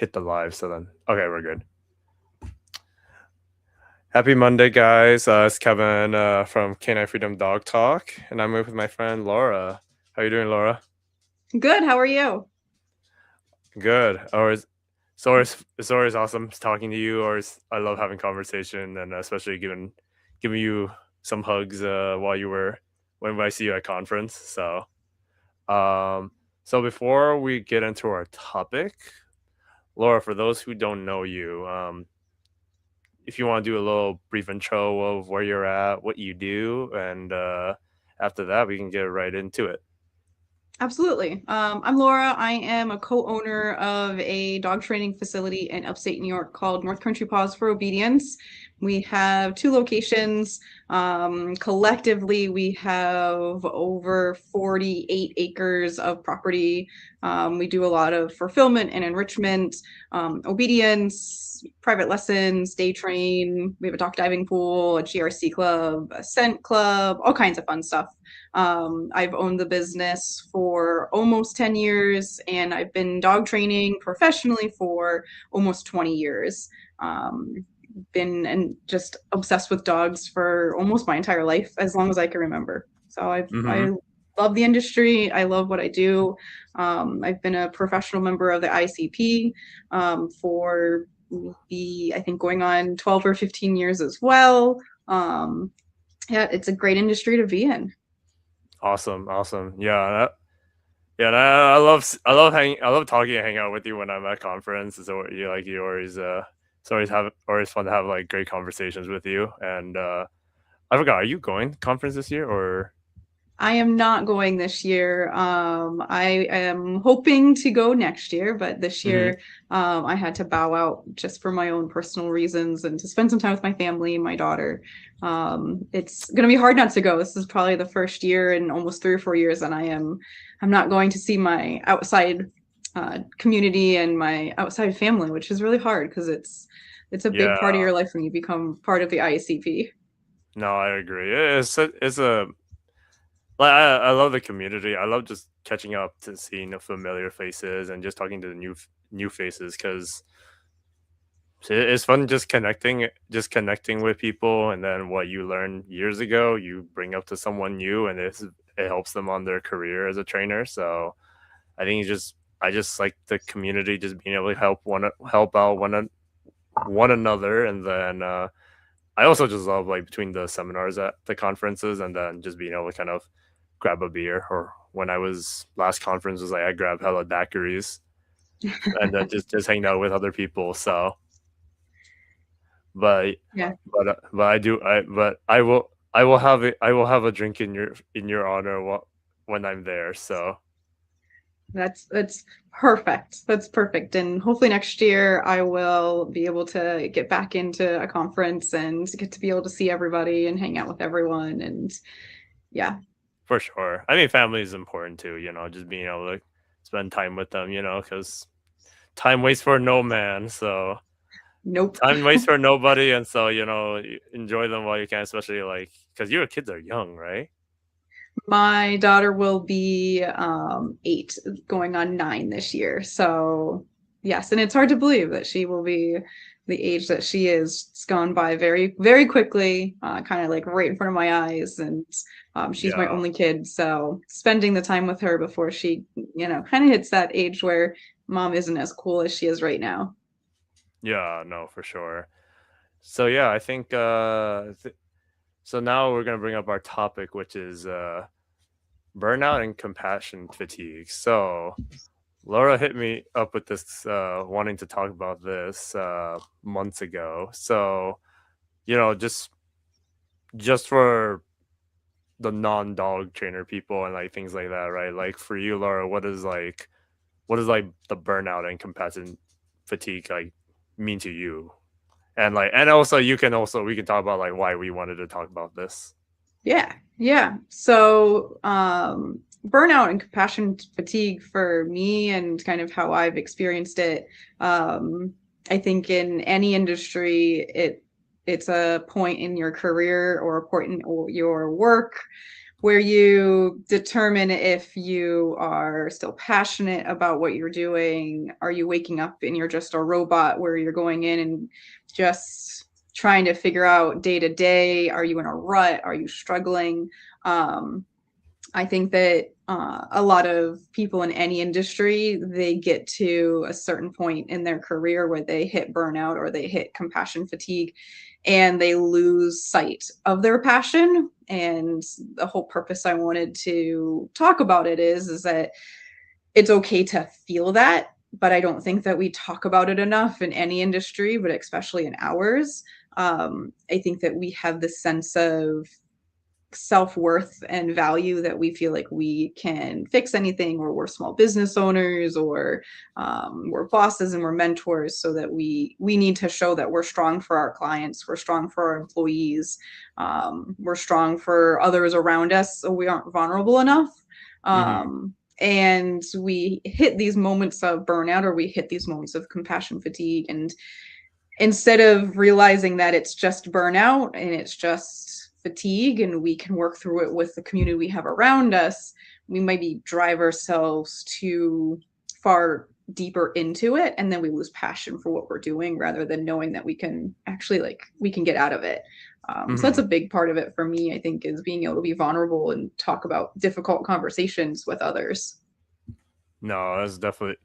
hit the live. So then, okay, we're good. Happy Monday, guys. It's Kevin from Canine Freedom Dog Talk, and I'm with my friend Laura. How you doing, Laura? Good. How are you? Good. It's always awesome talking to you. I love having conversation, and especially giving you some hugs while you were when I see you at conference. Um, so before we get into our topic, Laura, for those who don't know you, if you want to do a little brief intro of where you're at, what you do, and after that, we can get right into it. Absolutely. I'm Laura. I am a co-owner of a dog training facility in upstate New York called North Country Paws for Obedience. We have two locations. Collectively, we have over 48 acres of property. We do a lot of fulfillment and enrichment, obedience, private lessons, day train. We have a dock diving pool, a GRC club, a scent club, all kinds of fun stuff. I've owned the business for almost 10 years, and I've been dog training professionally for almost 20 years. Been and just obsessed with dogs for almost my entire life, as long as I can remember. So I Mm-hmm. love the industry. I love what I do. I've been a professional member of the ICP for I think going on 12 or 15 years as well. Yeah, it's a great industry to be in. Awesome, awesome. I love talking and hanging out with you when I'm at conference. So you always it's always fun to have like great conversations with you. And I forgot, are you going to conference this year or? I am not going this year. I am hoping to go next year, but this Hmm. year I had to bow out just for my own personal reasons and to spend some time with my family and my daughter. It's going to be hard not to go. This is probably the first year in almost 3 or 4 years, and I'm not going to see my outside community and my outside family, which is really hard because it's a big part of Yeah, your life when you become part of the ICP. no, I agree. It's a like I love the community. I love just catching up to seeing the familiar faces and just talking to the new faces because it's fun just connecting with people, and then what you learned years ago you bring up to someone new, and it helps them on their career as a trainer. So I just like the community, just being able to help out one another, and then I also just love like between the seminars at the conferences and then just being able to kind of grab a beer. Or when I was last conference was like I grabbed hella daiquiris and then just hanging out with other people. So but Yeah. but I do I but I will have a drink in your honor when I'm there. So That's perfect. That's perfect. And hopefully next year I will be able to get back into a conference and get to be able to see everybody and hang out with everyone. And yeah, for sure, I mean, family is important too. Just being able to spend time with them. Because time waits for no man. So nope. time waits for nobody, and so enjoy them while you can, especially like because your kids are young, right? My daughter will be 8, going on 9 this year. So yes, and it's hard to believe that she will be the age that she is. It's gone by very, very quickly, kind of like right in front of my eyes. And she's my Yeah, only kid, so spending the time with her before she, kind of hits that age where mom isn't as cool as she is right now. yeah, no, for sure. So yeah, I think so. Now we're gonna bring up our topic, which is burnout and compassion fatigue. So Laura hit me up with this, wanting to talk about this months ago. So just for the non-dog trainer people and like things like that, right? Like for you, Laura, what is like the burnout and compassion fatigue like mean to you? And like, and also we can talk about like why we wanted to talk about this. Yeah, yeah. So, burnout and compassion fatigue for me and kind of how I've experienced it, I think in any industry, it's a point in your career or a point in your work where you determine if you are still passionate about what you're doing. Are you waking up and you're just a robot where you're going in and just trying to figure out day to day? Are you in a rut? Are you struggling? Um, I think that a lot of people in any industry, they get to a certain point in their career where they hit burnout or they hit compassion fatigue and they lose sight of their passion. And the whole purpose I wanted to talk about it is that it's okay to feel that, but I don't think that we talk about it enough in any industry, but especially in ours. I think that we have this sense of self-worth and value that we feel like we can fix anything, or we're small business owners, or we're bosses and we're mentors, so that we need to show that we're strong for our clients, we're strong for our employees, we're strong for others around us, so we aren't vulnerable enough. Hmm. And we hit these moments of burnout, or we hit these moments of compassion fatigue, and instead of realizing that it's just burnout and it's just fatigue and we can work through it with the community we have around us, we maybe drive ourselves too far deeper into it, and then we lose passion for what we're doing rather than knowing that we can actually, like, we can get out of it. So that's Hmm. a big part of it for me, I think, is being able to be vulnerable and talk about difficult conversations with others. No, that's definitely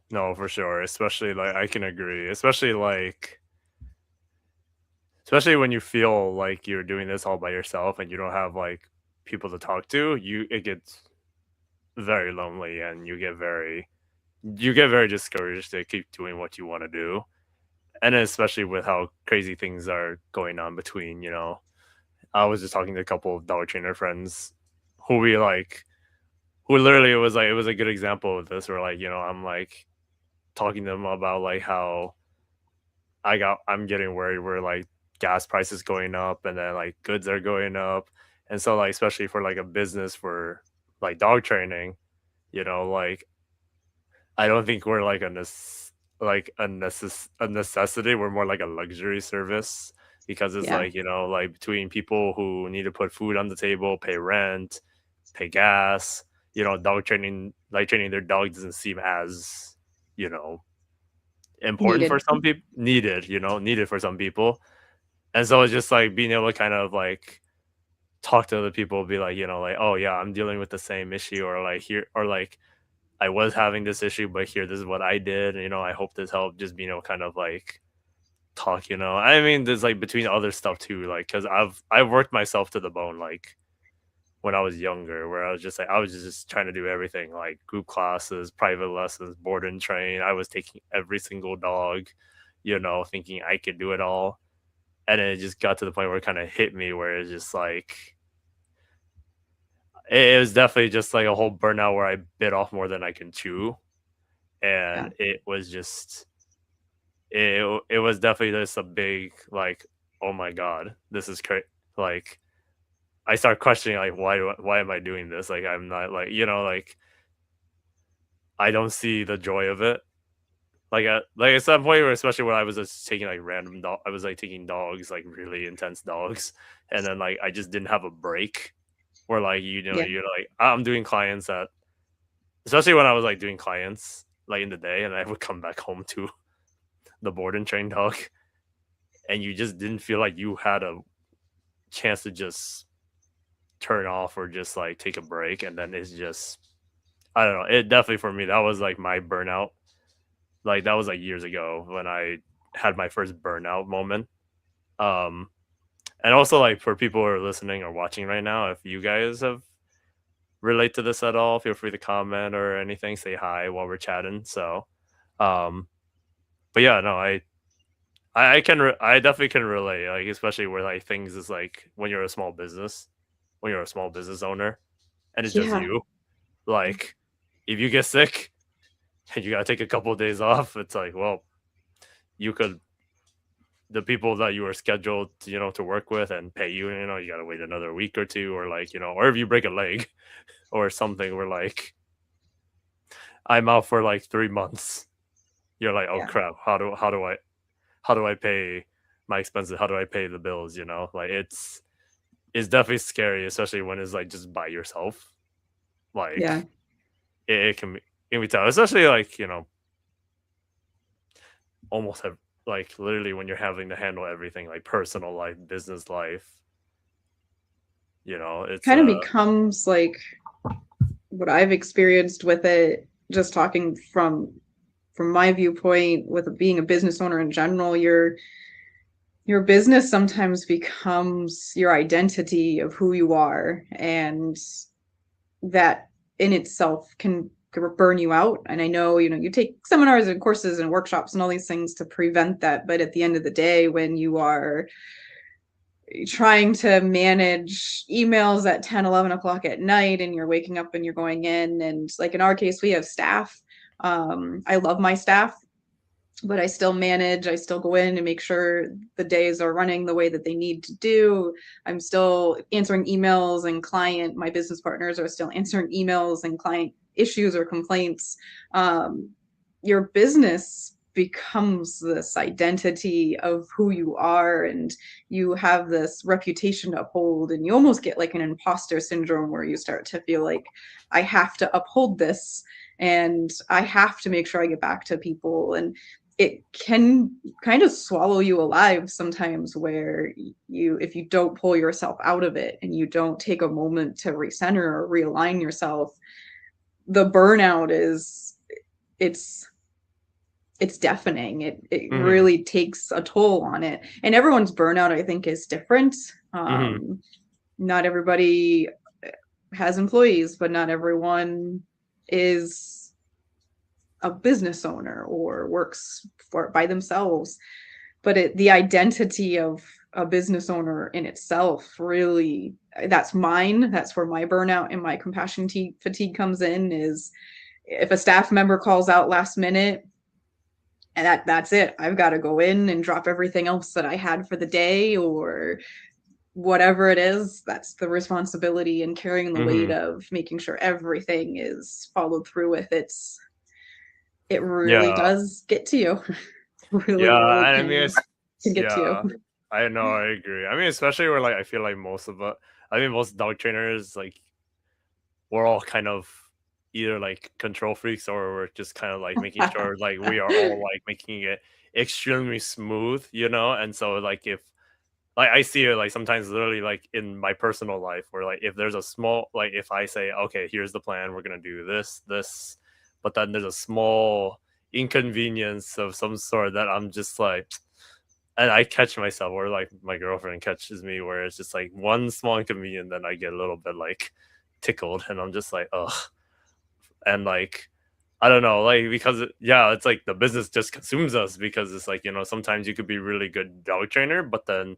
no for sure. Especially like I can agree. Especially when you feel like you're doing this all by yourself and you don't have like people to talk to. It gets very lonely and you get very discouraged to keep doing what you want to do. And then especially with how crazy things are going on between, I was just talking to a couple of dog trainer friends who we like who literally it was a good example of this where like, I'm like talking to them about like how I'm getting worried where like gas prices going up and then like goods are going up. And so like especially for like a business for like dog training, like I don't think we're like a necessity. We're more like a luxury service because it's Yeah, like, like between people who need to put food on the table, pay rent, pay gas, dog training, like training their dog doesn't seem as, you know, important for needed. some people, needed for some people. And so it's just like being able to kind of like talk to other people, be like, like, oh yeah, I'm dealing with the same issue, or like here, or like I was having this issue, but here, this is what I did. And, I hope this helped. Just kind of like talk. I mean, there's like between other stuff too, like because I've worked myself to the bone, like when I was younger, where I was just trying to do everything, like group classes, private lessons, board and train. I was taking every single dog, thinking I could do it all. And then it just got to the point where it kind of hit me, where it's just like it was definitely just like a whole burnout where I bit off more than I can chew, Yeah. and it was just it was definitely just a big like, oh my god, this is crazy. Like I start questioning like why am I doing this? Like I'm not like like I don't see the joy of it. At some point where especially when I was just taking like I was like taking dogs, like really intense dogs, and then like I just didn't have a break where like Yeah. you're like I'm doing clients at, especially when I was like doing clients like in the day, and I would come back home to the board and train dog, and you just didn't feel like you had a chance to just turn off or just like take a break. And then it's just, I don't know, it definitely, for me, that was like my burnout. Like that was like years ago when I had my first burnout moment. um and also like for people who are listening or watching right now, if you guys have relate to this at all, feel free to comment or anything, say hi while we're chatting. So um but yeah, no, I definitely can relate, like especially where like things is like when you're a small business owner and it's just Yeah. you. Like if you get sick and you gotta take a couple of days off, it's like, well, you could the people that you were scheduled to, to work with and pay you, you gotta wait another week or two, or like, or if you break a leg or something where like I'm out for like 3 months, you're like, oh Yeah. crap, how do I pay my expenses? How do I pay the bills? Like is definitely scary, especially when it's like just by yourself. Yeah. Like it can be, it can be tough, especially like almost have like literally when you're having to handle everything like personal life, business life. It's Kind of becomes like what I've experienced with it, just talking from my viewpoint with being a business owner in general, your business sometimes becomes your identity of who you are, and that in itself can burn you out. And I know, you take seminars and courses and workshops and all these things to prevent that, but at the end of the day, when you are trying to manage emails at 10, 11 o'clock at night, and you're waking up and you're going in, and like in our case, we have staff. I love my staff, but I still go in and make sure the days are running the way that they need to do. I'm still answering emails, and my business partners are still answering emails and client issues or complaints. Your business becomes this identity of who you are, and you have this reputation to uphold, and you almost get like an imposter syndrome where you start to feel like, I have to uphold this, and I have to make sure I get back to people. And it can kind of swallow you alive sometimes, where if you don't pull yourself out of it and you don't take a moment to recenter or realign yourself, the burnout it's it's deafening. It hmm really takes a toll on it, and everyone's burnout, I think, is different. hmm Not everybody has employees, but not everyone is a business owner or works for by themselves. But the identity of a business owner in itself, really, that's mine. That's where my burnout and my compassion fatigue comes in. Is if a staff member calls out last minute, and that's it, I've got to go in and drop everything else that I had for the day, or whatever it is. That's the responsibility and carrying the weight hmm of making sure everything is followed through with. It really Yeah, does get to you. Really, yeah. really I mean, can get to yeah. you. I know, I agree. I mean, especially where like I feel like most of it. I mean, most dog trainers like we're all kind of either like control freaks or we're just kind of like making sure like we are all like making it extremely smooth, And so like if like I see it like sometimes literally like in my personal life where like if there's a small like if I say okay here's the plan we're gonna do this but then there's a small inconvenience of some sort that I'm just like and I catch myself or like my girlfriend catches me where it's just like one small inconvenience then I get a little bit like tickled and I'm just like ugh and like I don't know, like because yeah, it's like the business just consumes us because it's like sometimes you could be really good dog trainer, but then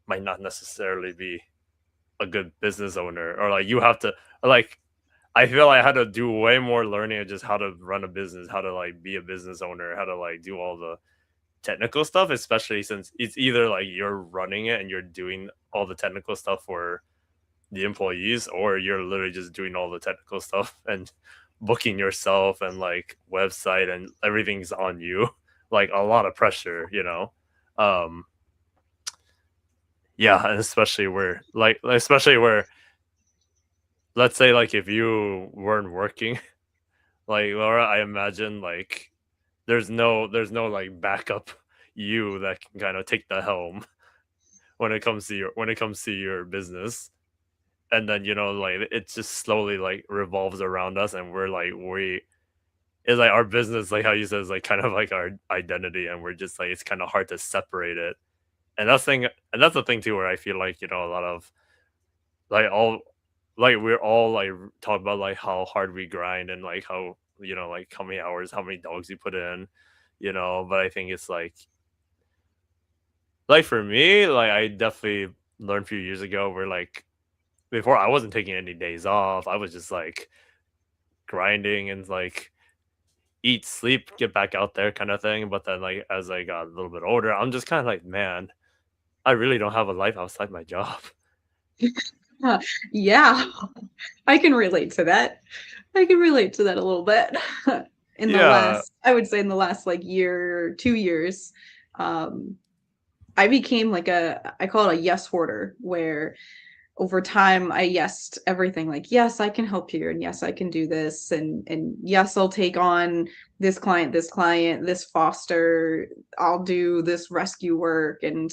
might not necessarily be a good business owner or like you have to like I feel like I had to do way more learning of just how to run a business, how to like be a business owner, how to like do all the technical stuff, especially since it's either like you're running it and you're doing all the technical stuff for the employees or you're literally just doing all the technical stuff and booking yourself and like website and everything's on you. Like a lot of pressure. Um yeah, and especially where let's say like if you weren't working, like Laura, I imagine like there's no like backup you that can kind of take the helm when it comes to your business. And then like it just slowly like revolves around us and we're like we it's like our business, like how you said, is like kind of like our identity and we're just like it's kind of hard to separate it. And that's the thing too where I feel like a lot of like all like we're all like talk about like how hard we grind and like how like how many hours, how many dogs you put in, but I think it's like for me, like I definitely learned a few years ago where like before I wasn't taking any days off. I was just like grinding and like eat, sleep, get back out there kind of thing. But then like as I got a little bit older, I'm just kind of like, man, I really don't have a life outside my job. Yeah, I can relate to that. I can relate to that a little bit. Yeah. I would say in the last like year, 2 years, um, I became like I call it a yes hoarder, where over time I yesed everything, like, yes, I can help you, and yes, I can do this, and yes, I'll take on this client, this foster, I'll do this rescue work. And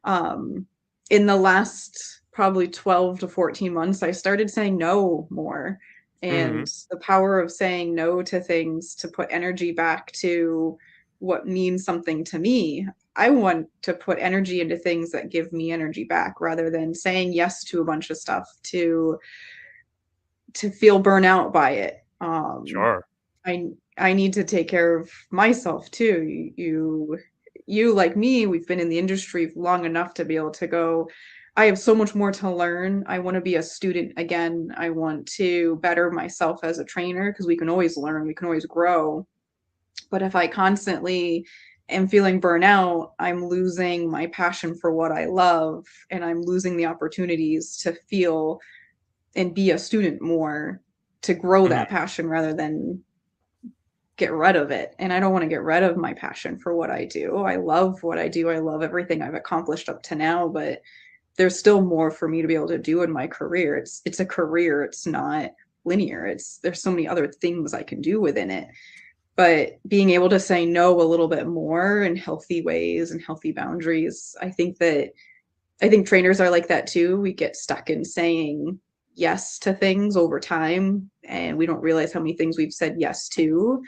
um in the last probably 12 to 14 months, I started saying no more. Hmm. And the power of saying no to things to put energy back to what means something to me. I want to put energy into things that give me energy back rather than saying yes to a bunch of stuff to feel burnout by it. Sure. I I need to take care of myself too. You like me, we've been in the industry long enough to be able to go, I have so much more to learn. I want to be a student again. I want to better myself as a trainer because we can always learn, we can always grow. But if I constantly am feeling burnout, I'm losing my passion for what I love, and I'm losing the opportunities to feel and be a student more, to grow that Hmm. passion rather than get rid of it. And I don't want to get rid of my passion for what I do. I love what I do. I love everything I've accomplished up to now, but there's still more for me to be able to do in my career. It's a career. It's not linear. It's there's so many other things I can do within it. But being able to say no a little bit more in healthy ways and healthy boundaries, I think trainers are like that too. We get stuck in saying yes to things over time, and we don't realize how many things we've said yes to,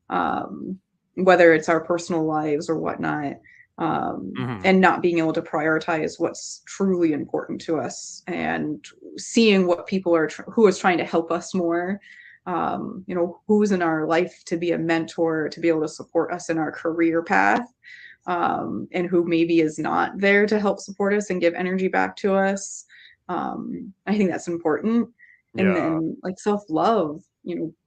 um, whether it's our personal lives or whatnot, Hmm. and not being able to prioritize what's truly important to us, and seeing what people are who is trying to help us more. Who's in our life to be a mentor, to be able to support us in our career path, and who maybe is not there to help support us and give energy back to us. I think that's important. And Yeah. then like self-love,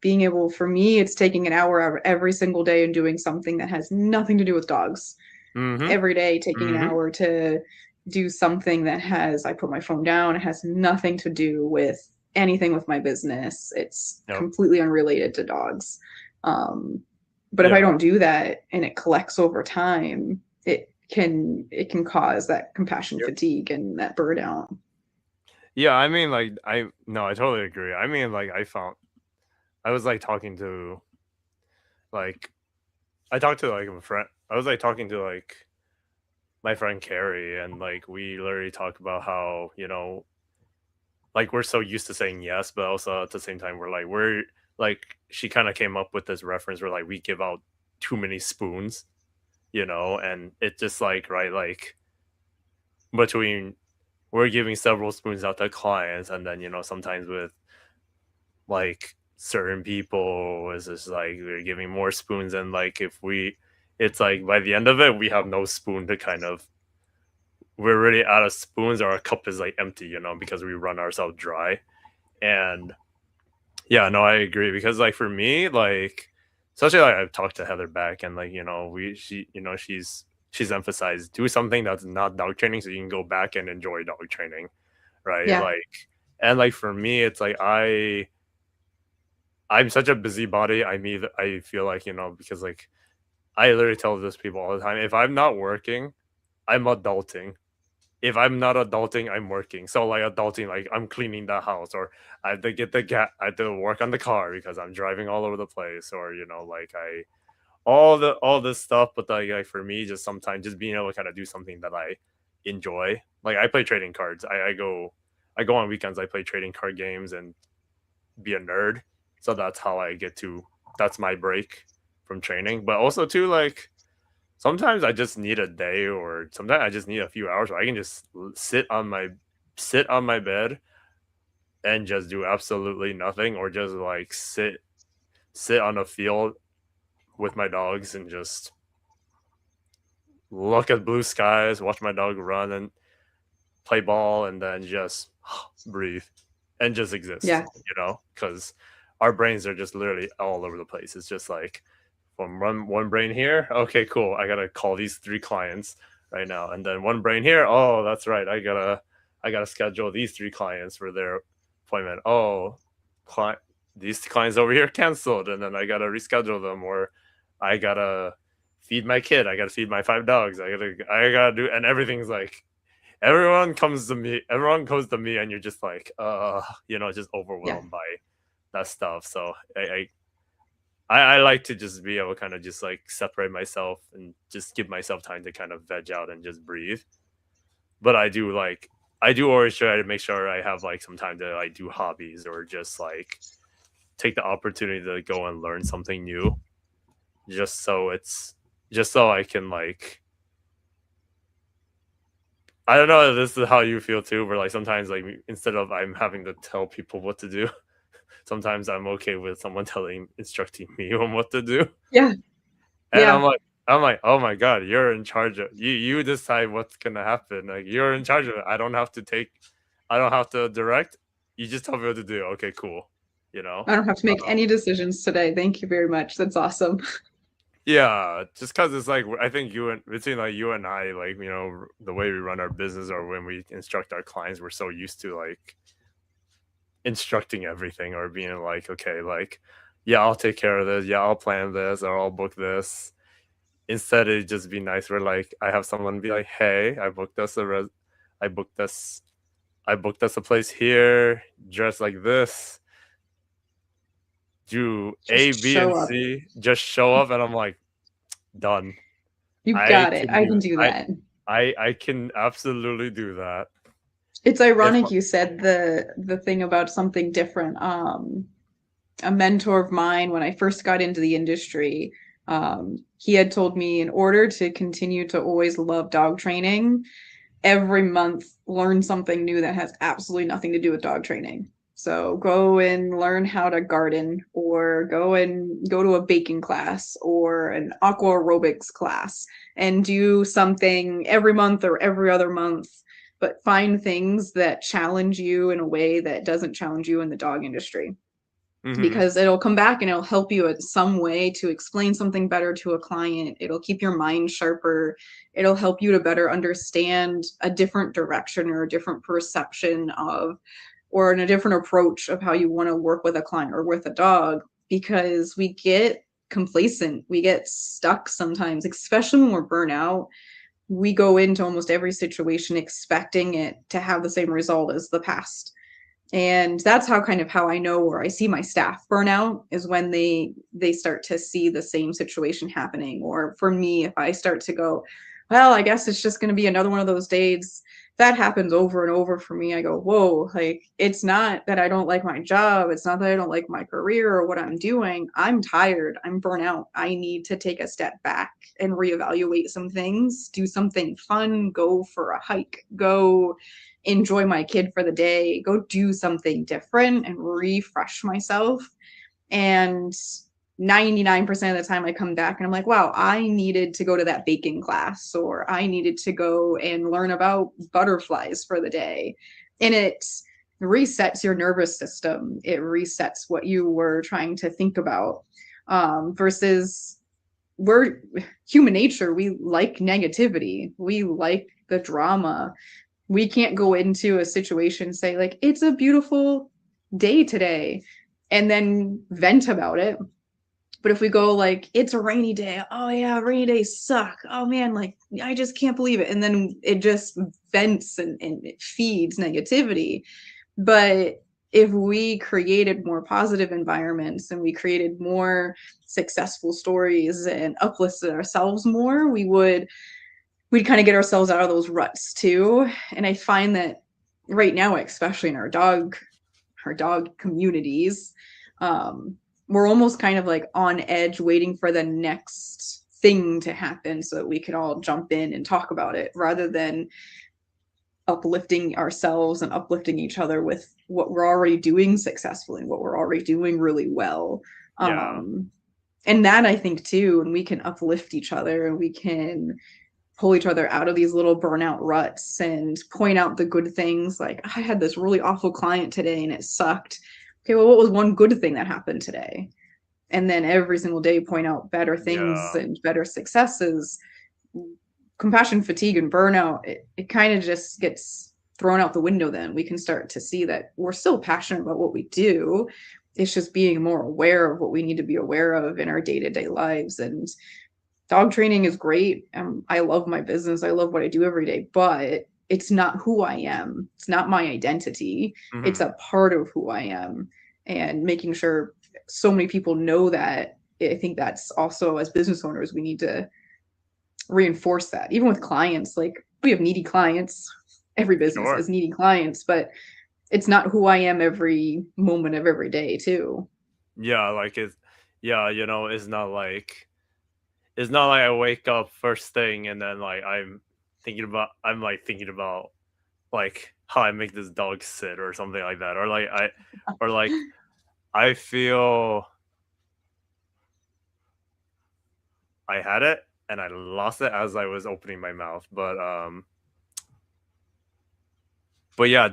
being able, for me, it's taking an hour every single day and doing something that has nothing to do with dogs. Hmm. Every day, taking an Hmm. hour to do something that I put my phone down, it has nothing to do with anything with my business. It's Yep. completely unrelated to dogs. Um, but if I Yeah. don't do that and it collects over time, it can cause that compassion Yep. fatigue and that burnout. Yeah. I mean, like, I no, I totally agree. I mean, like, I was like talking to like I talked to like a friend. I was like talking to like my friend Carrie, and like we literally talk about how like we're so used to saying yes, but also at the same time we're like she kind of came up with this reference where like we give out too many spoons, and it just like right like between we're giving several spoons out to clients, and then sometimes with like certain people it's just like we're giving more spoons, and like if we it's like by the end of it we have no spoon to kind of we're really out of spoons, or our cup is like empty, because we run ourselves dry. And yeah, no, I agree, because like for me, like especially like I've talked to Heather back, and like we she she's emphasized do something that's not dog training so you can go back and enjoy dog training, right? Yeah. Like, and like for me it's like I'm such a busybody. I feel like because like I literally tell this people all the time, if I'm not working, I'm adulting. If I'm not adulting, I'm working. So like adulting, like I'm cleaning the house, or I have to get I have to work on the car because I'm driving all over the place, or like I all this stuff. But like for me, just sometimes just being able to kind of do something that I enjoy. Like I play trading cards. I go on weekends. I play trading card games and be a nerd. So that's how I get to. That's my break from training. But also too, like sometimes I just need a day, or sometimes I just need a few hours where I can just sit on my bed and just do absolutely nothing, or just like sit on a field with my dogs and just look at blue skies, watch my dog run and play ball, and then just breathe and just exist, Yeah. because our brains are just literally all over the place. It's just like from one brain here, okay, cool. I gotta call these three clients right now, and then one brain here. Oh, that's right. I gotta schedule these three clients for their appointment. Oh, client, these clients over here canceled, and then I gotta reschedule them, or I gotta feed my kid. I gotta feed my five dogs. I gotta do, and everything's like everyone comes to me, and you're just like, just Yeah. overwhelmed by that stuff. So I like to just be able to kind of just like separate myself and just give myself time to kind of veg out and just breathe. But I do always try to make sure I have like some time to like do hobbies or just like take the opportunity to go and learn something new, just so I can like, I don't know if this is how you feel too, but like sometimes like instead of I'm having to tell people what to do, sometimes I'm okay with someone instructing me on what to do. Yeah. And Yeah. I'm like, oh my god, you're in charge of you decide what's gonna happen. Like you're in charge of it. I don't have to direct. You just tell me what to do. Okay, cool. You know? I don't have to make any decisions today. Thank you very much. That's awesome. Yeah, just because it's like I think between like you and I, like the way we run our business or when we instruct our clients, we're so used to like instructing everything or being like, okay, like yeah, I'll take care of this. Yeah, I'll plan this or I'll book this. Instead, it'd just be nice where like I have someone be like, hey, I booked us, I booked us a place here, dress like this, do A, Just B, and show up. C, just show up, and I'm like, done. You've I got it. can I do can do I that. I can absolutely do that. It's If ironic you said the thing about something different. A mentor of mine when I first got into the industry, he had told me in order to continue to always love dog training, every month learn something new that has absolutely nothing to do with dog training. So go and learn how to garden or go to a baking class or an aqua aerobics class and do something every month or every other month, but find things that challenge you in a way that doesn't challenge you in the dog industry, hmm because it'll come back and it'll help you in some way to explain something better to a client. It'll keep your mind sharper. It'll help you to better understand a different direction or a different perception of, or in a different approach of how you want to work with a client or with a dog, because we get complacent. We get stuck sometimes, especially when we're burnt out. We go into almost every situation expecting it to have the same result as the past, and that's how kind of how I know or I see my staff burnout is when they start to see the same situation happening. Or for me, if I start to go, well, I guess it's just going to be another one of those days, that happens over and over for me. I go, whoa, like it's not that I don't like my job, it's not that I don't like my career or what I'm doing. I'm tired, I'm burnt out, I need to take a step back and reevaluate some things, do something fun, go for a hike, go enjoy my kid for the day, go do something different and refresh myself. And 99% of the time I come back and I'm like, wow, I needed to go to that baking class, or I needed to go and learn about butterflies for the day. And it resets your nervous system. It resets what you were trying to think about. Versus we're human nature. We like negativity. We like the drama. We can't go into a situation and say like it's a beautiful day today and then vent about it. But if we go like it's a rainy day, oh yeah, rainy days suck, oh man, like I just can't believe it, and then it just vents and it feeds negativity. But if we created more positive environments and we created more successful stories and uplifted ourselves more, we'd kind of get ourselves out of those ruts too. And I find that right now, especially in our dog communities, we're almost kind of like on edge waiting for the next thing to happen so that we can all jump in and talk about it, rather than uplifting ourselves and uplifting each other with what we're already doing successfully, what we're already doing really well. Yeah. And that I think too, and we can uplift each other and we can pull each other out of these little burnout ruts and point out the good things. Like, I had this really awful client today and it sucked. Okay, well, what was one good thing that happened today? And then every single day point out better things Yeah. and better successes. Compassion fatigue and burnout, it kind of just gets thrown out the window. Then we can start to see that we're still passionate about what we do. It's just being more aware of what we need to be aware of in our day-to-day lives. And dog training is great. I love my business. I love what I do every day, but it's not who I am. It's not my identity. It's Hmm. a part of who I am. And making sure so many people know that, I think that's also, as business owners, we need to reinforce that. Even with clients, like we have needy clients. Every business Sure. has needy clients, but it's not who I am every moment of every day, too. Yeah, yeah, it's not like I wake up first thing and then like I'm like thinking about like how I make this dog sit or something like that. Or like I feel I had it and I lost it as I was opening my mouth. But yeah,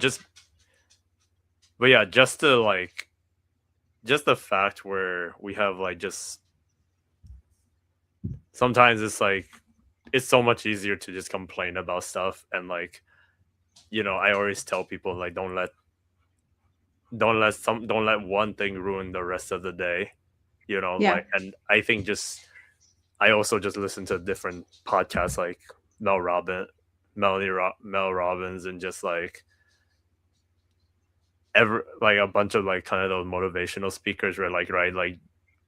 but yeah, just the fact where we have like just sometimes it's like it's so much easier to just complain about stuff and like I always tell people like don't let one thing ruin the rest of the day. Yeah. And I think just I also just listen to different podcasts like Mel Robin, Mel Robbins, and just like like a bunch of like kind of those motivational speakers where like right like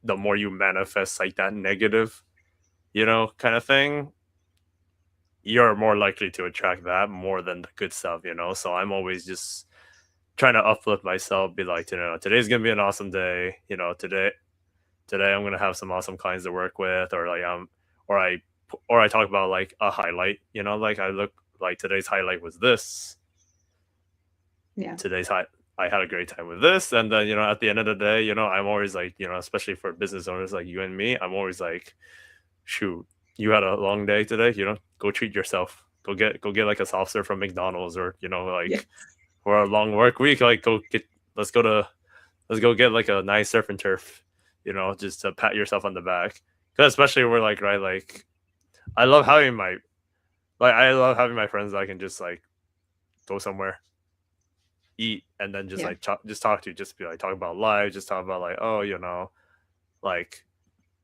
the more you manifest like that negative, kind of thing, you're more likely to attract that more than the good stuff. So I'm always just trying to uplift myself, be like, today's gonna be an awesome day. Today I'm gonna have some awesome clients to work with, or like or I or I talk about like a highlight. Like I look like today's highlight was this. Yeah. Today's high. I had a great time with this, and then at the end of the day, I'm always like, especially for business owners like you and me, I'm always like, shoot, you had a long day today. Go treat yourself. Go get like a soft serve from McDonald's, or Yeah. like for a long work week, like let's go to let's go get like a nice surf and turf, just to pat yourself on the back. Because especially we're like right, like I love having my I love having my friends that I can just like go somewhere, eat, and then just Yeah. like just talk to, just be like talk about life, just talk about like like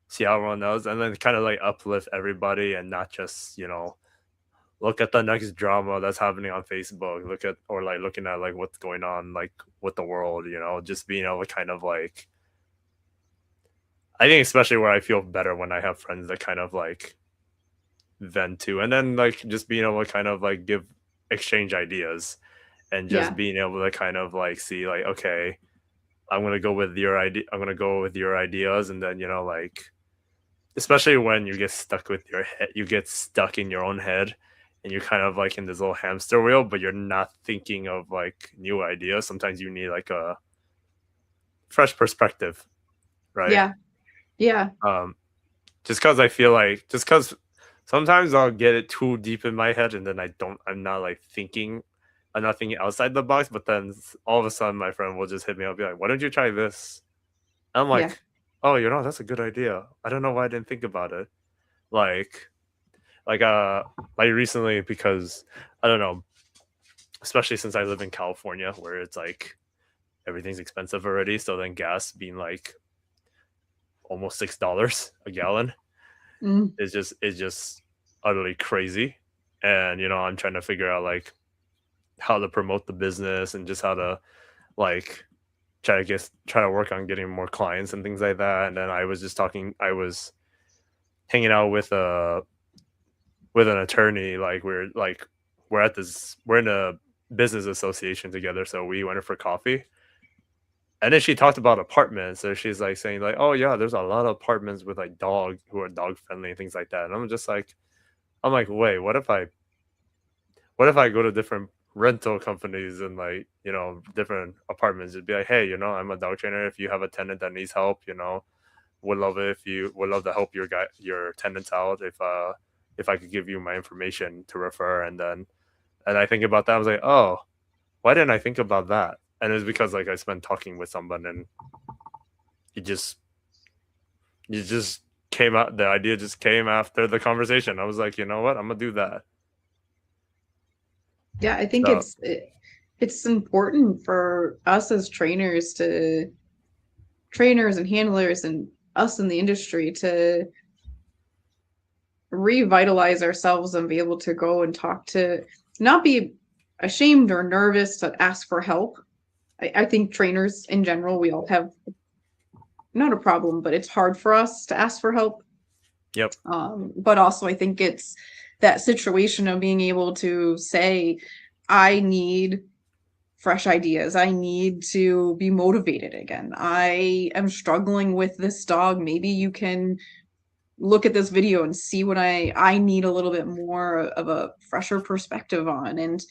see how everyone knows, and then kind of like uplift everybody and not just look at the next drama that's happening on Facebook, looking at like what's going on like with the world, just being able to kind of like I think especially where I feel better when I have friends that kind of like vent to, and then like just being able to kind of like give exchange ideas, and just Yeah. being able to kind of like see like, okay, I'm gonna go with your idea. I'm gonna go with your ideas, and then like especially when you get stuck with your head, you get stuck in your own head, and you're kind of like in this little hamster wheel, but you're not thinking of like new ideas. Sometimes you need like a fresh perspective, right? Yeah. Yeah. Um, just because I feel like just because sometimes I'll get it too deep in my head, and then I'm not like thinking. I'm not thinking outside the box, but then all of a sudden my friend will just hit me up, be like, "Why don't you try this?" I'm Yeah. like, "Oh, that's a good idea. I don't know why I didn't think about it." Like, like recently, because I don't know, especially since I live in California, where it's like everything's expensive already. So then gas being like almost $6 a gallon Mm. is just utterly crazy. And I'm trying to figure out like how to promote the business, and just how to like try to work on getting more clients and things like that. And then I was hanging out with an attorney. Like we're in a business association together, so we went for coffee. And then she talked about apartments. So she's like saying like, "Oh yeah, there's a lot of apartments with like who are dog friendly and things like that." And I'm like, wait, what if I go to different rental companies and like different apartments, just be like, "Hey, I'm a dog trainer. If you have a tenant that needs help, would love to help your tenants out. If I could give you my information to refer." And I think about that. I was like, "Oh, why didn't I think about that?" And it's because like I spent talking with someone, and it just it just came out. The idea just came after the conversation. I was like, you know what, I'm gonna do that. Yeah. I think So it's important for us as trainers and handlers and us in the industry to revitalize ourselves and be able to go and talk to not be ashamed or nervous to ask for help. I think trainers in general, we all have not a problem, but it's hard for us to ask for help. Yep. But also, I think it's that situation of being able to say, I need fresh ideas. I need to be motivated again. I am struggling with this dog. Maybe you can look at this video and see what I need a little bit more of a fresher perspective on. And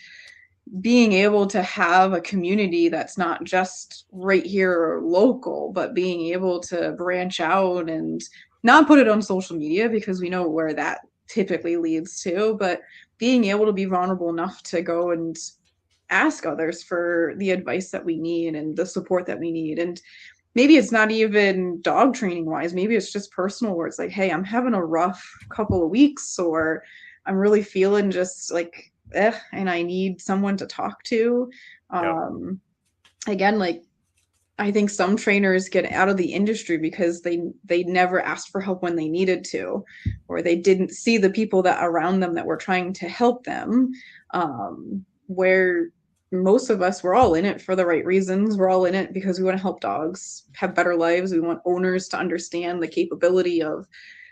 being able to have a community that's not just right here or local, but being able to branch out and not put it on social media because we know where that typically leads to, but being able to be vulnerable enough to go and ask others for the advice that we need and the support that we need. And maybe it's not even dog training wise, maybe it's just personal where it's like, hey, I'm having a rough couple of weeks, or I'm really feeling just like and I need someone to talk to. Yep. Again, like I think some trainers get out of the industry because they never asked for help when they needed to, or they didn't see the people that around them that were trying to help them. Where most of us, we're all in it for the right reasons. We're all in it because we want to help dogs have better lives. We want owners to understand the capability of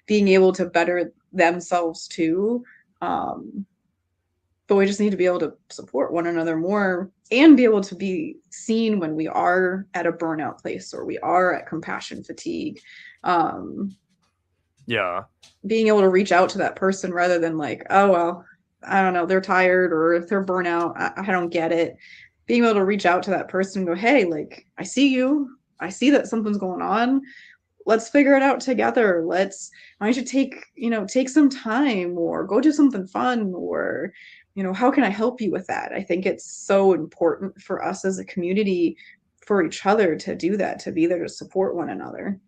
being able to better themselves too. But we just need to be able to support one another more and be able to be seen when we are at a burnout place or we are at compassion fatigue. Yeah. Being able to reach out to that person rather than like, oh, well, I don't know, they're tired or if they're burnout, I don't get it. Being able to reach out to that person and go, hey, like, I see you. I see that something's going on. Let's figure it out together. Why don't you take some time or go do something fun, or, how can I help you with that? I think it's so important for us as a community, for each other to do that, to be there to support one another.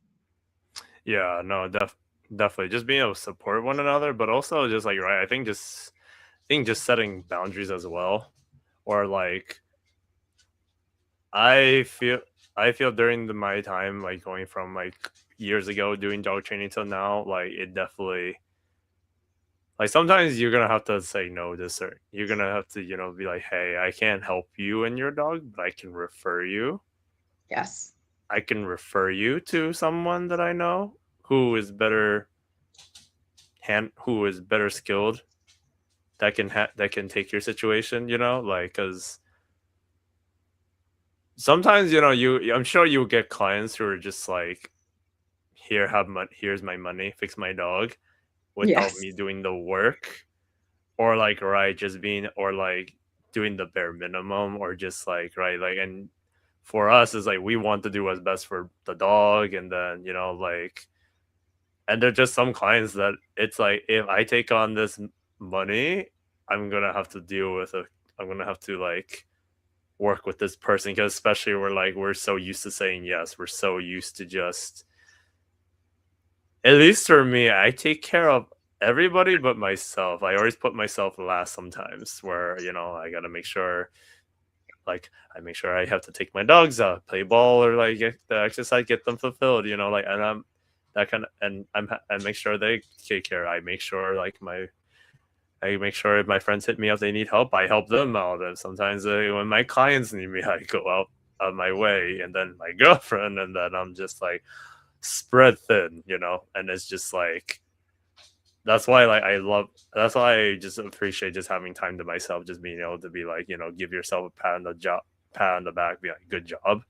Yeah. No. Definitely. Just being able to support one another, but also just like right. I think just setting boundaries as well, or like I feel I feel during my time like going from like years ago doing dog training till now, like it definitely like sometimes you're gonna have to say no to certain. You're gonna have to be like, hey, I can't help you and your dog, but I can refer you. Yes. I can refer you to someone that I know who is better skilled that can take your situation. Like because sometimes I'm sure you'll get clients who are just like, here's my money, fix my dog without Yes. me doing the work, or like right just being or like doing the bare minimum, or just like right like. And for us is like we want to do what's best for the dog, and then like, and there's just some clients that it's like, if I take on this money, i'm gonna have to deal with a I'm gonna have to like work with this person, because especially we're so used to saying yes, we're so used to just, at least for me, I take care of everybody but myself. I always put myself last sometimes, where I gotta make sure, like I make sure I have to take my dogs out, play ball, or like get the exercise, get them fulfilled, like. And I'm that kind of, and I make sure they take care. I make sure if my friends hit me up, they need help, I help them out. And sometimes when my clients need me, I go out of my way. And then my girlfriend, and then I'm just like spread thin, and it's just like, that's why that's why I just appreciate just having time to myself, just being able to be like, give yourself a pat on the back, be like, good job.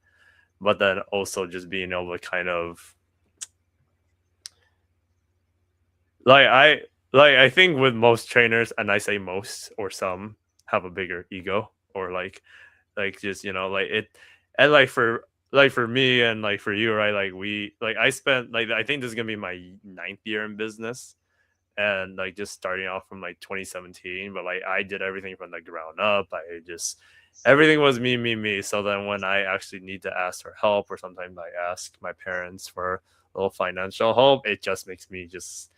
But then also just being able to kind of like I think with most trainers, and I say most or some, have a bigger ego, or like just like it. And like for me and like for you, right, like I spent, like, I think this is gonna be my ninth year in business, and like just starting off from like 2017. But like I did everything from the ground up. I just Everything was me. So then when I actually need to ask for help, or sometimes I ask my parents for a little financial help, it just makes me just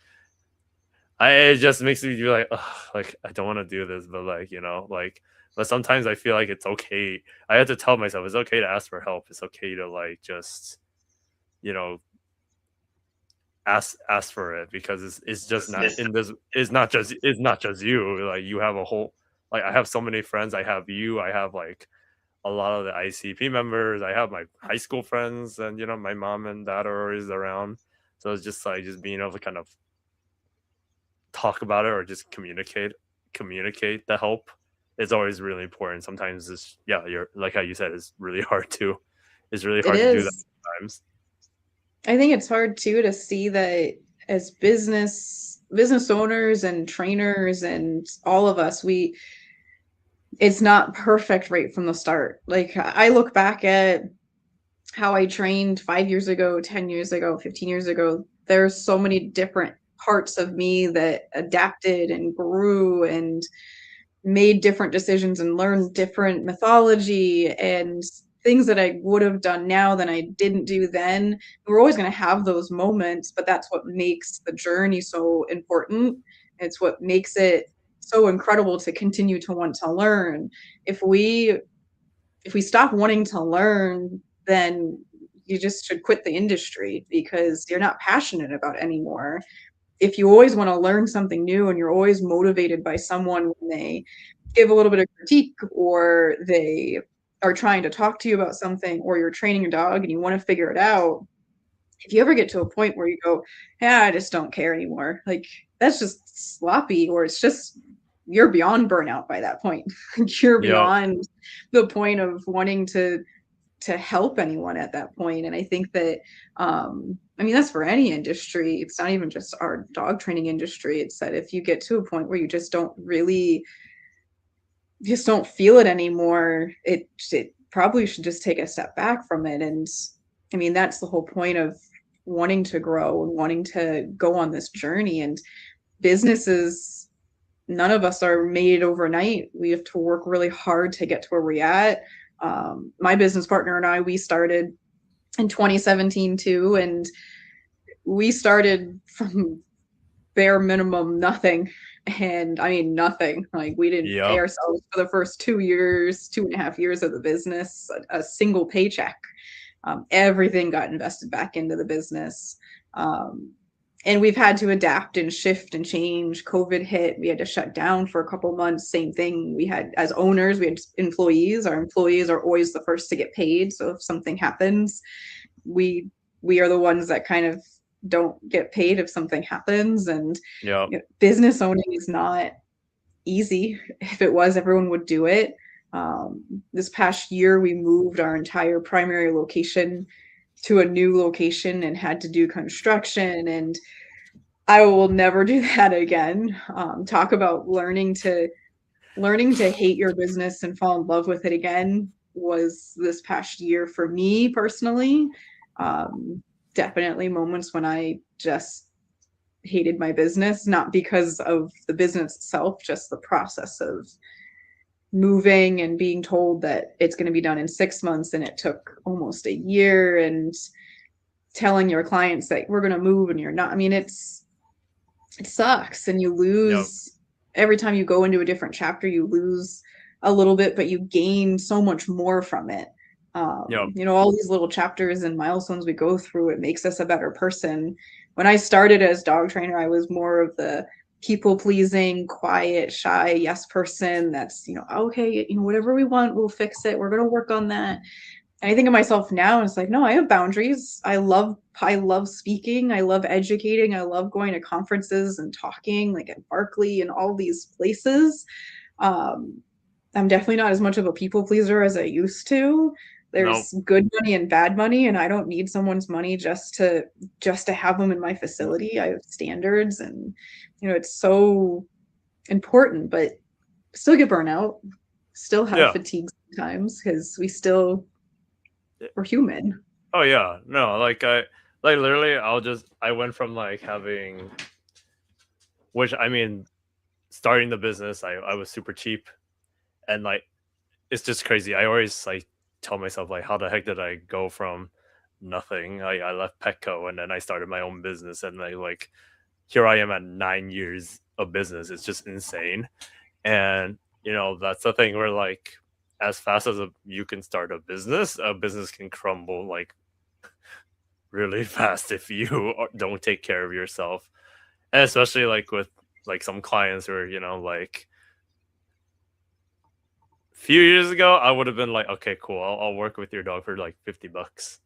it just makes me be like, ugh, like I don't want to do this, but like like. But sometimes I feel like it's okay. I have to tell myself it's okay to ask for help. It's okay to like just you know ask for it, because it's just not in this. It's not just you. Like you have a whole like I have so many friends. I have you. I have like a lot of the ICP members. I have my high school friends, and my mom and dad are always around. So it's just like just being able to kind of talk about it or just communicate the help is always really important. Sometimes it's yeah, you're like how you said, it's really It hard to do that is. sometimes. I think it's hard too to see that as business owners and trainers and all of us, it's not perfect right from the start. Like I look back at how I trained 5 years ago, 10 years ago, 15 years ago. There's so many different parts of me that adapted and grew and made different decisions and learned different mythology and things that I would have done now than I didn't do then. We're always going to have those moments, but that's what makes the journey so important. It's what makes it so incredible to continue to want to learn. If we if we stop wanting to learn, then you just should quit the industry because you're not passionate about it anymore. If you always want to learn something new and you're always motivated by someone when they give a little bit of critique or they are trying to talk to you about something or you're training your dog and you want to figure it out, if you ever get to a point where you go, yeah, I just don't care anymore, like that's just sloppy, or it's just you're beyond burnout by that point. You're Yeah, beyond the point of wanting to help anyone at that point. And I think that I mean that's for any industry. It's not even just our dog training industry. It's that if you get to a point where you just don't feel it anymore, it probably should just take a step back from it. And I mean that's the whole point of wanting to grow and wanting to go on this journey. And businesses, none of us are made overnight. We have to work really hard to get to where we're at. My business partner and I, we started in 2017 too, and we started from bare minimum nothing. And I mean nothing. Like we didn't pay yeah, ourselves for the first 2 years, 2.5 years of the business, a single paycheck. Everything got invested back into the business. Um, and we've had to adapt and shift and change. COVID hit, we had to shut down for a couple months. Same thing. We had, as owners, we had employees. Our employees are always the first to get paid. So if something happens, we we are the ones that kind of don't get paid if something happens. And yeah, business owning is not easy. If it was, everyone would do it. This past year, we moved our entire primary location to a new location and had to do construction. And I will never do that again. Talk about learning to hate your business and fall in love with it again was this past year for me personally. Um, Definitely moments when I just hated my business, not because of the business itself, just the process of moving and being told that it's going to be done in 6 months and it took almost a year, and telling your clients that we're going to move and you're not. I mean, it sucks, and you yeah, lose every time you go into a different chapter, you lose a little bit, but you gain so much more from it. yeah, All these little chapters and milestones we go through, it makes us a better person. When I started as dog trainer, I was more of the people pleasing, quiet, shy yes person that's, okay, whatever we want, we'll fix it. We're going to work on that. And I think of myself now and it's like, no, I have boundaries. I love speaking. I love educating. I love going to conferences and talking, like at Barkley and all these places. Um, I'm definitely not as much of a people pleaser as I used to. no, There's good money and bad money, and I don't need someone's money just to have them in my facility. I have standards, and it's so important, but still get burnout, still have yeah. fatigue sometimes because we're human. Oh yeah, no, like literally, I went from like having, which I mean, starting the business, I was super cheap, and like it's just crazy. I always like tell myself like, how the heck did I go from nothing? I left Petco and then I started my own business, and like here I am at 9 years of business. It's just insane. And that's the thing where like as fast as you can start a business can crumble like really fast if you don't take care of yourself. And especially like with like some clients where like few years ago, I would have been like, okay, cool, I'll work with your dog for like $50.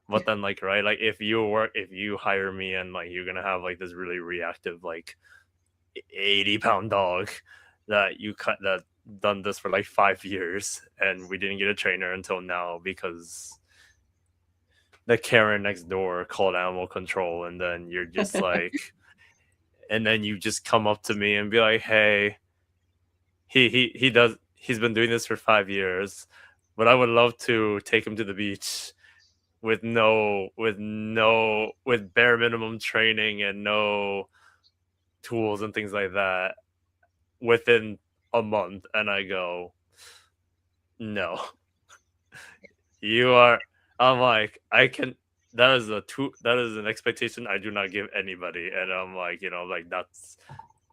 But then, like, right, like if you hire me and like you're gonna have like this really reactive, like 80-pound dog that you cut that done this for like 5 years, and we didn't get a trainer until now because the Karen next door called animal control, and then you're just like, and then you just come up to me and be like, hey, he's been doing this for 5 years, but I would love to take him to the beach with bare minimum training and no tools and things like that within a month. And I go, no, you are. I'm like, I can. That is an expectation I do not give anybody, and I'm like, like that's.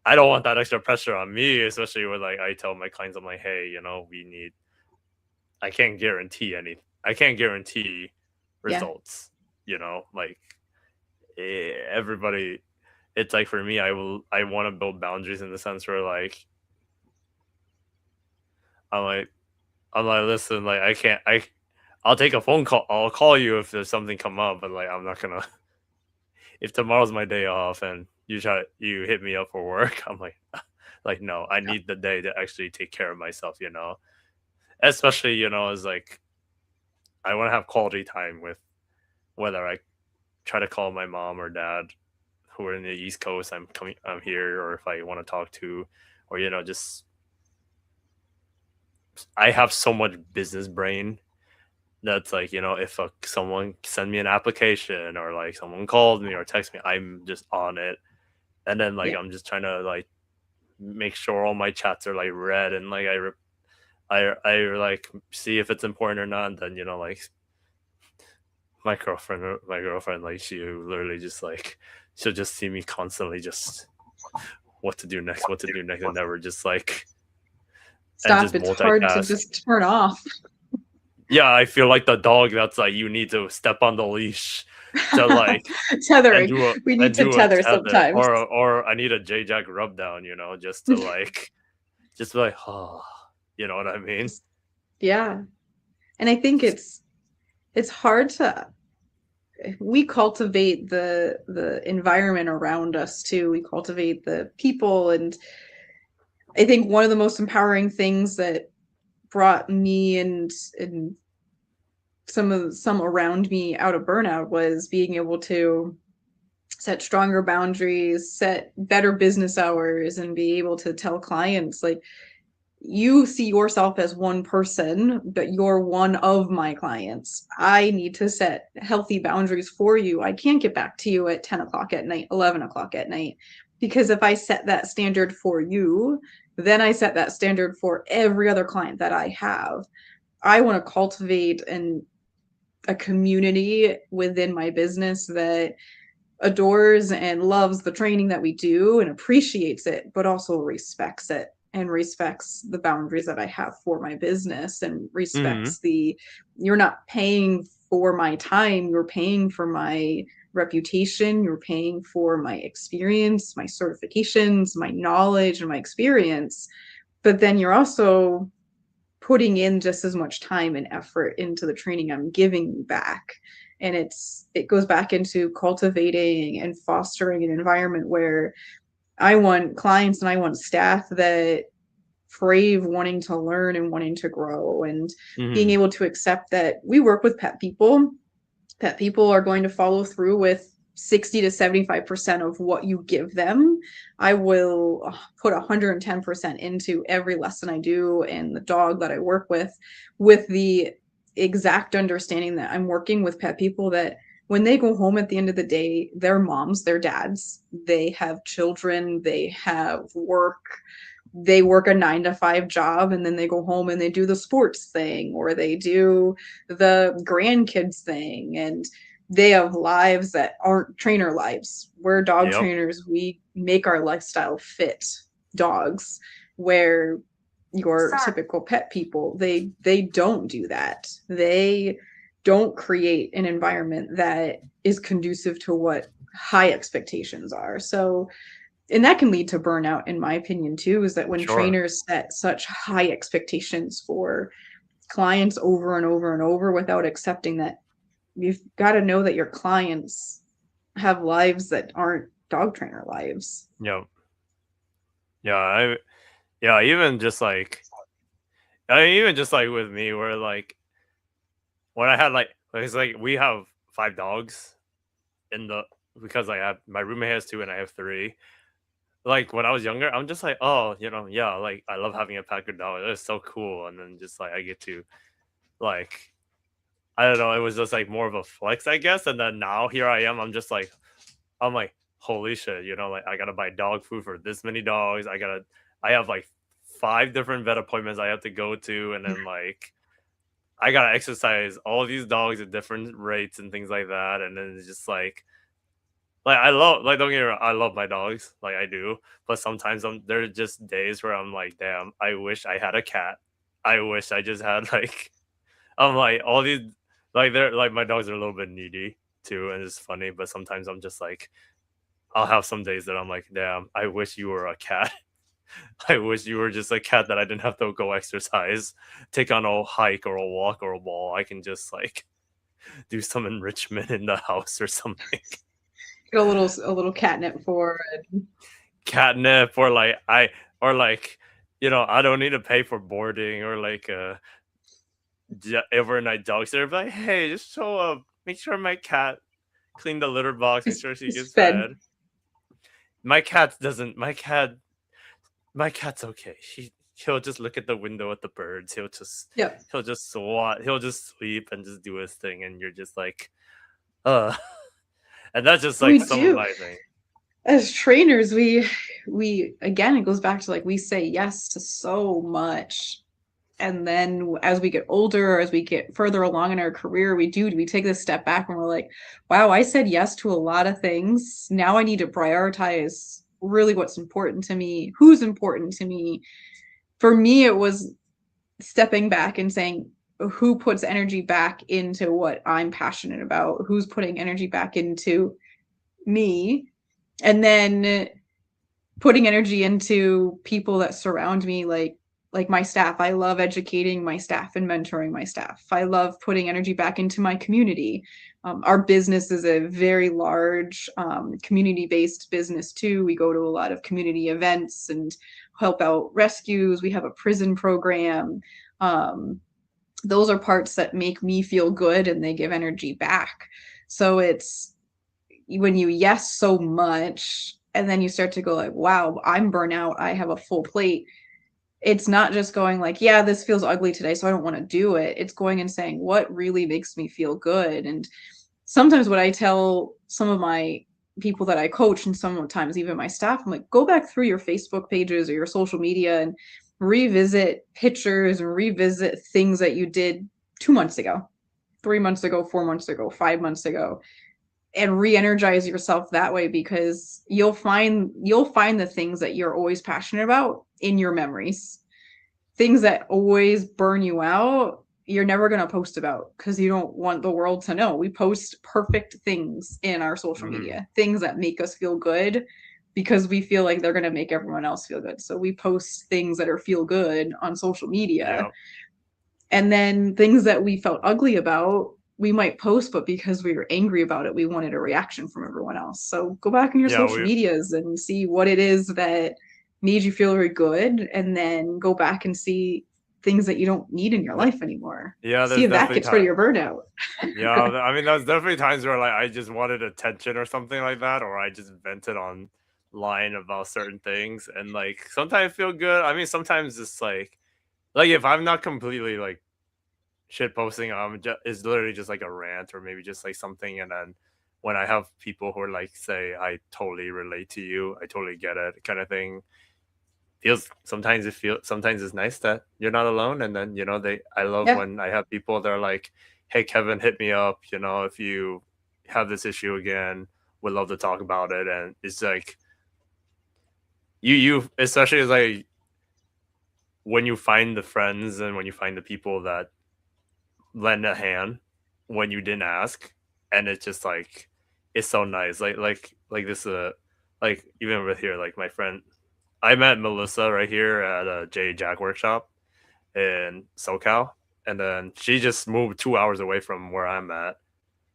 I don't want that extra pressure on me, especially when like I tell my clients, I'm like, hey, we need. I can't guarantee anything. I can't guarantee Yeah. results. Like everybody. It's like for me, I want to build boundaries in the sense where like I'm like I'm like, listen, like I can't. I'll take a phone call. I'll call you if there's something come up, but like I'm not gonna. If tomorrow's my day off and you hit me up for work, I'm like no, I need the day to actually take care of myself. Especially as like I want to have quality time with whether I try to call my mom or dad who are in the East Coast. I'm here, or if I want to talk to, or just I have so much business brain that's like if someone send me an application or like someone called me or text me, I'm just on it, and then like Yeah. I'm just trying to like make sure all my chats are like read, and like I like see if it's important or not. And then like my girlfriend like she literally just like she'll just see me constantly just what to do next, and never just like and Stop. just It's hard to multitask. just turn off. Yeah, I feel like the dog that's like you need to step on the leash to like and Tethering. do a We need to tether tether, sometimes. or I need a J Jack rub down, just to like just be like, oh, you know what I mean? Just, yeah. And I think it's hard to we cultivate the environment around us too. We cultivate the people, and I think one of the most empowering things that brought me and some around me out of burnout was being able to set stronger boundaries, set better business hours, and be able to tell clients like you see yourself as one person, but you're one of my clients. I need to set healthy boundaries for you. I can't get back to you at 10 o'clock at night, 11 o'clock at night, because if I set that standard for you, then I set that standard for every other client that I have. I want to cultivate a community within my business that adores and loves the training that we do and appreciates it, but also respects it and respects the boundaries that I have for my business and Hmm. respects you're not paying for my time, you're paying for my reputation, you're paying for my experience, my certifications, my knowledge, and my experience. But then you're also putting in just as much time and effort into the training I'm giving you back. And it goes back into cultivating and fostering an environment where I want clients and I want staff that crave wanting to learn and wanting to grow, and being Hmm. able to accept that we work with pet people. Pet people are going to follow through with 60 to 75% of what you give them. I will put 110% into every lesson I do and the dog that I work with the exact understanding that I'm working with pet people that when they go home at the end of the day, they're moms, they're dads, they have children, they have work, they work a 9 to 5 job, and then they go home and they do the sports thing or they do the grandkids thing, and they have lives that aren't trainer lives. We're dog Yep. trainers. We make our lifestyle fit dogs, where your typical pet people, they don't do that. They don't create an environment that is conducive to what high expectations are. So and that can lead to burnout, in my opinion, too, is that when Sure. trainers set such high expectations for clients over and over and over without accepting that you've got to know that your clients have lives that aren't dog trainer lives. Yeah. Yeah. Yeah. Even just like with me, where like when I had like, it's like we have 5 dogs in the, because I have my roommate has 2 and I have 3. Like when I was younger, I'm just like, oh, yeah, like I love having a pack of dogs. It's so cool. And then just like I get to like, I don't know, it was just like more of a flex, I guess. And then now here I am, I'm like, holy shit, like I gotta buy dog food for this many dogs. I have like 5 different vet appointments I have to go to, and then like I gotta exercise all these dogs at different rates and things like that. And then it's just like I love, like, don't get me wrong, I love my dogs, like I do. But sometimes there are just days where I'm like, damn, I wish I had a cat. I wish I just had like, I'm like all these, like they're like my dogs are a little bit needy too, and it's funny. But sometimes I'm just like, I'll have some days that I'm like, damn, I wish you were a cat. I wish you were just a cat that I didn't have to go exercise, take on a hike or a walk or a wall. I can just like do some enrichment in the house or something. Get a little catnip for it. Catnip, or like or like, I don't need to pay for boarding or like overnight dog sitter. But like, hey, just show up, make sure my cat clean the litter box, make sure she He's gets fed. fed. My cat doesn't. My cat's okay. He'll just look at the window at the birds. Yep. He'll just swat. He'll just sleep and just do his thing, and you're just like, uh. And that's just like We some of do. my thing. As trainers, we again, it goes back to like we say yes to so much. And then as we get older, as we get further along in our career, we take this step back and we're like, wow, I said yes to a lot of things. Now I need to prioritize really what's important to me, who's important to me. For me, it was stepping back and saying, who puts energy back into what I'm passionate about? Who's putting energy back into me? And then putting energy into people that surround me, like my staff. I love educating my staff and mentoring my staff. I love putting energy back into my community. Our business is a very large community-based business too. We go to a lot of community events and help out rescues. We have a prison program. um, those are parts that make me feel good and they give energy back. So it's when you yes so much and then you start to go like, wow, I'm burnout, I have a full plate. It's not just going like, yeah, this feels ugly today, so I don't want to do it. It's going and saying, what really makes me feel good? And sometimes what I tell some of my people that I coach, and sometimes even my staff, I'm like, go back through your Facebook pages or your social media and revisit pictures and revisit things that you did 2 months ago, 3 months ago, 4 months ago, 5 months ago, and re-energize yourself that way, because you'll find the things that you're always passionate about in your memories. Things that always burn you out, you're never going to post about because you don't want the world to know. We post perfect things in our social Mhm. media, things that make us feel good because we feel like they're going to make everyone else feel good. So we post things that are feel good on social media. Yeah. And then things that we felt ugly about, we might post, but because we were angry about it, we wanted a reaction from everyone else. So go back in your Yeah. social medias and see what it is that made you feel very good, and then go back and see things that you don't need in your th- life anymore. yeah. See There's if that definitely gets rid of time. your burnout. Yeah, I mean, there's definitely times where like I just wanted attention or something like that, or I just vented online about certain things, and like sometimes I feel good. I mean, sometimes it's like if I'm not completely like shit posting, it's literally just like a rant or maybe just like something, and then when I have people who are like, say, I totally relate to you, I totally get it, kind of thing. Sometimes it's nice that you're not alone, and then I love Yeah. when I have people that are like, hey Kevin, hit me up, if you have this issue again, would love to talk about it. And it's like you especially as like when you find the friends and when you find the people that lend a hand when you didn't ask, and it's just like it's so nice, like this like even with here, like my friend, I met Melissa right here at a J Jack workshop in SoCal, and then she just moved 2 hours away from where I'm at.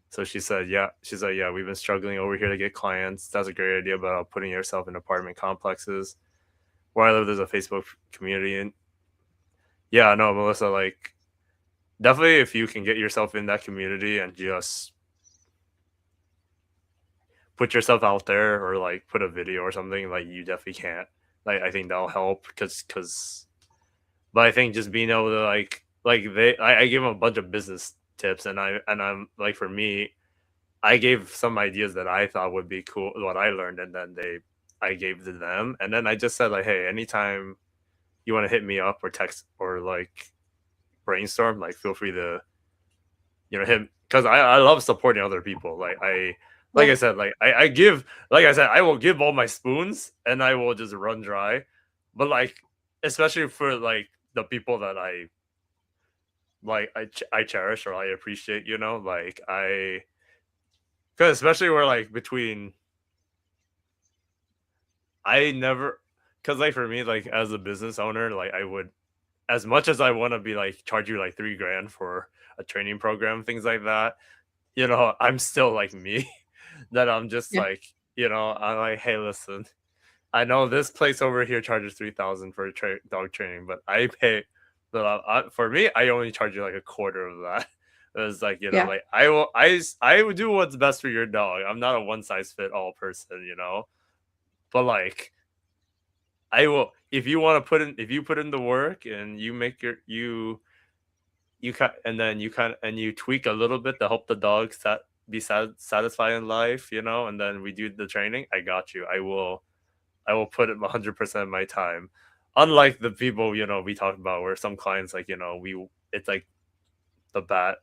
So she said, yeah, she's like, yeah, we've been struggling over here to get clients. That's a great idea about putting yourself in apartment complexes. Where I live, there's a Facebook community, and yeah, no, Melissa, like definitely if you can get yourself in that community and just put yourself out there or like put a video or something, like you definitely can't. Like I think that'll help because but I think just being able to like I gave them a bunch of business tips and I'm like for me I gave some ideas that I thought would be cool what I learned and then they I gave to them and then I just said like hey anytime you want to hit me up or text or like brainstorm like feel free to him because I love supporting other people. Like Yeah. I said, I give like I said, I will give all my spoons and I will just run dry. But like especially for like the people that I cherish or I appreciate, like I because especially where like between I never because like for me like as a business owner like I would as much as I want to be like charge you like 3 grand for a training program things like that I'm still like me that I'm just Yeah. like, I'm like, hey, listen, I know this place over here charges 3,000 for dog training, but I pay, but for me, I only charge you like a quarter of that. It's like, Yeah. like I would do what's best for your dog. I'm not a one size fit all person, but like, I will, if you want to if you put in the work and you make you kind and then you kind of and you tweak a little bit to help the dog be satisfied in life, and then we do the training. I got you. I will put it 100% of my time. Unlike the people we talked about, where some clients like we it's like the bat.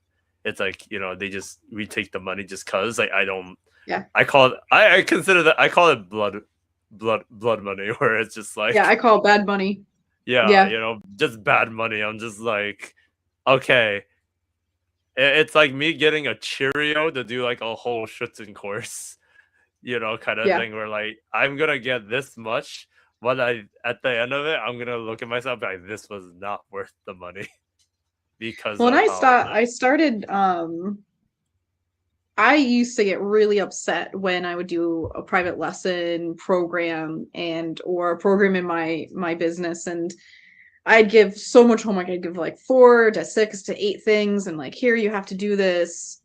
It's like they just we take the money just cause like I don't. Yeah. I call it. I consider that I call it blood money, where it's just Yeah. I like call bad money. yeah, Yeah. just bad money. I'm just like okay, it's like me getting a Cheerio to do like a whole Schützen course, kind of Yeah. thing where like I'm gonna get this much, but I at the end of it, I'm gonna look at myself like this was not worth the money because Well, and of how I started I used to get really upset when I would do a private lesson program and or a program in my business and I'd give so much homework. I'd give like 4 to 6 to 8 things and like here you have to do this,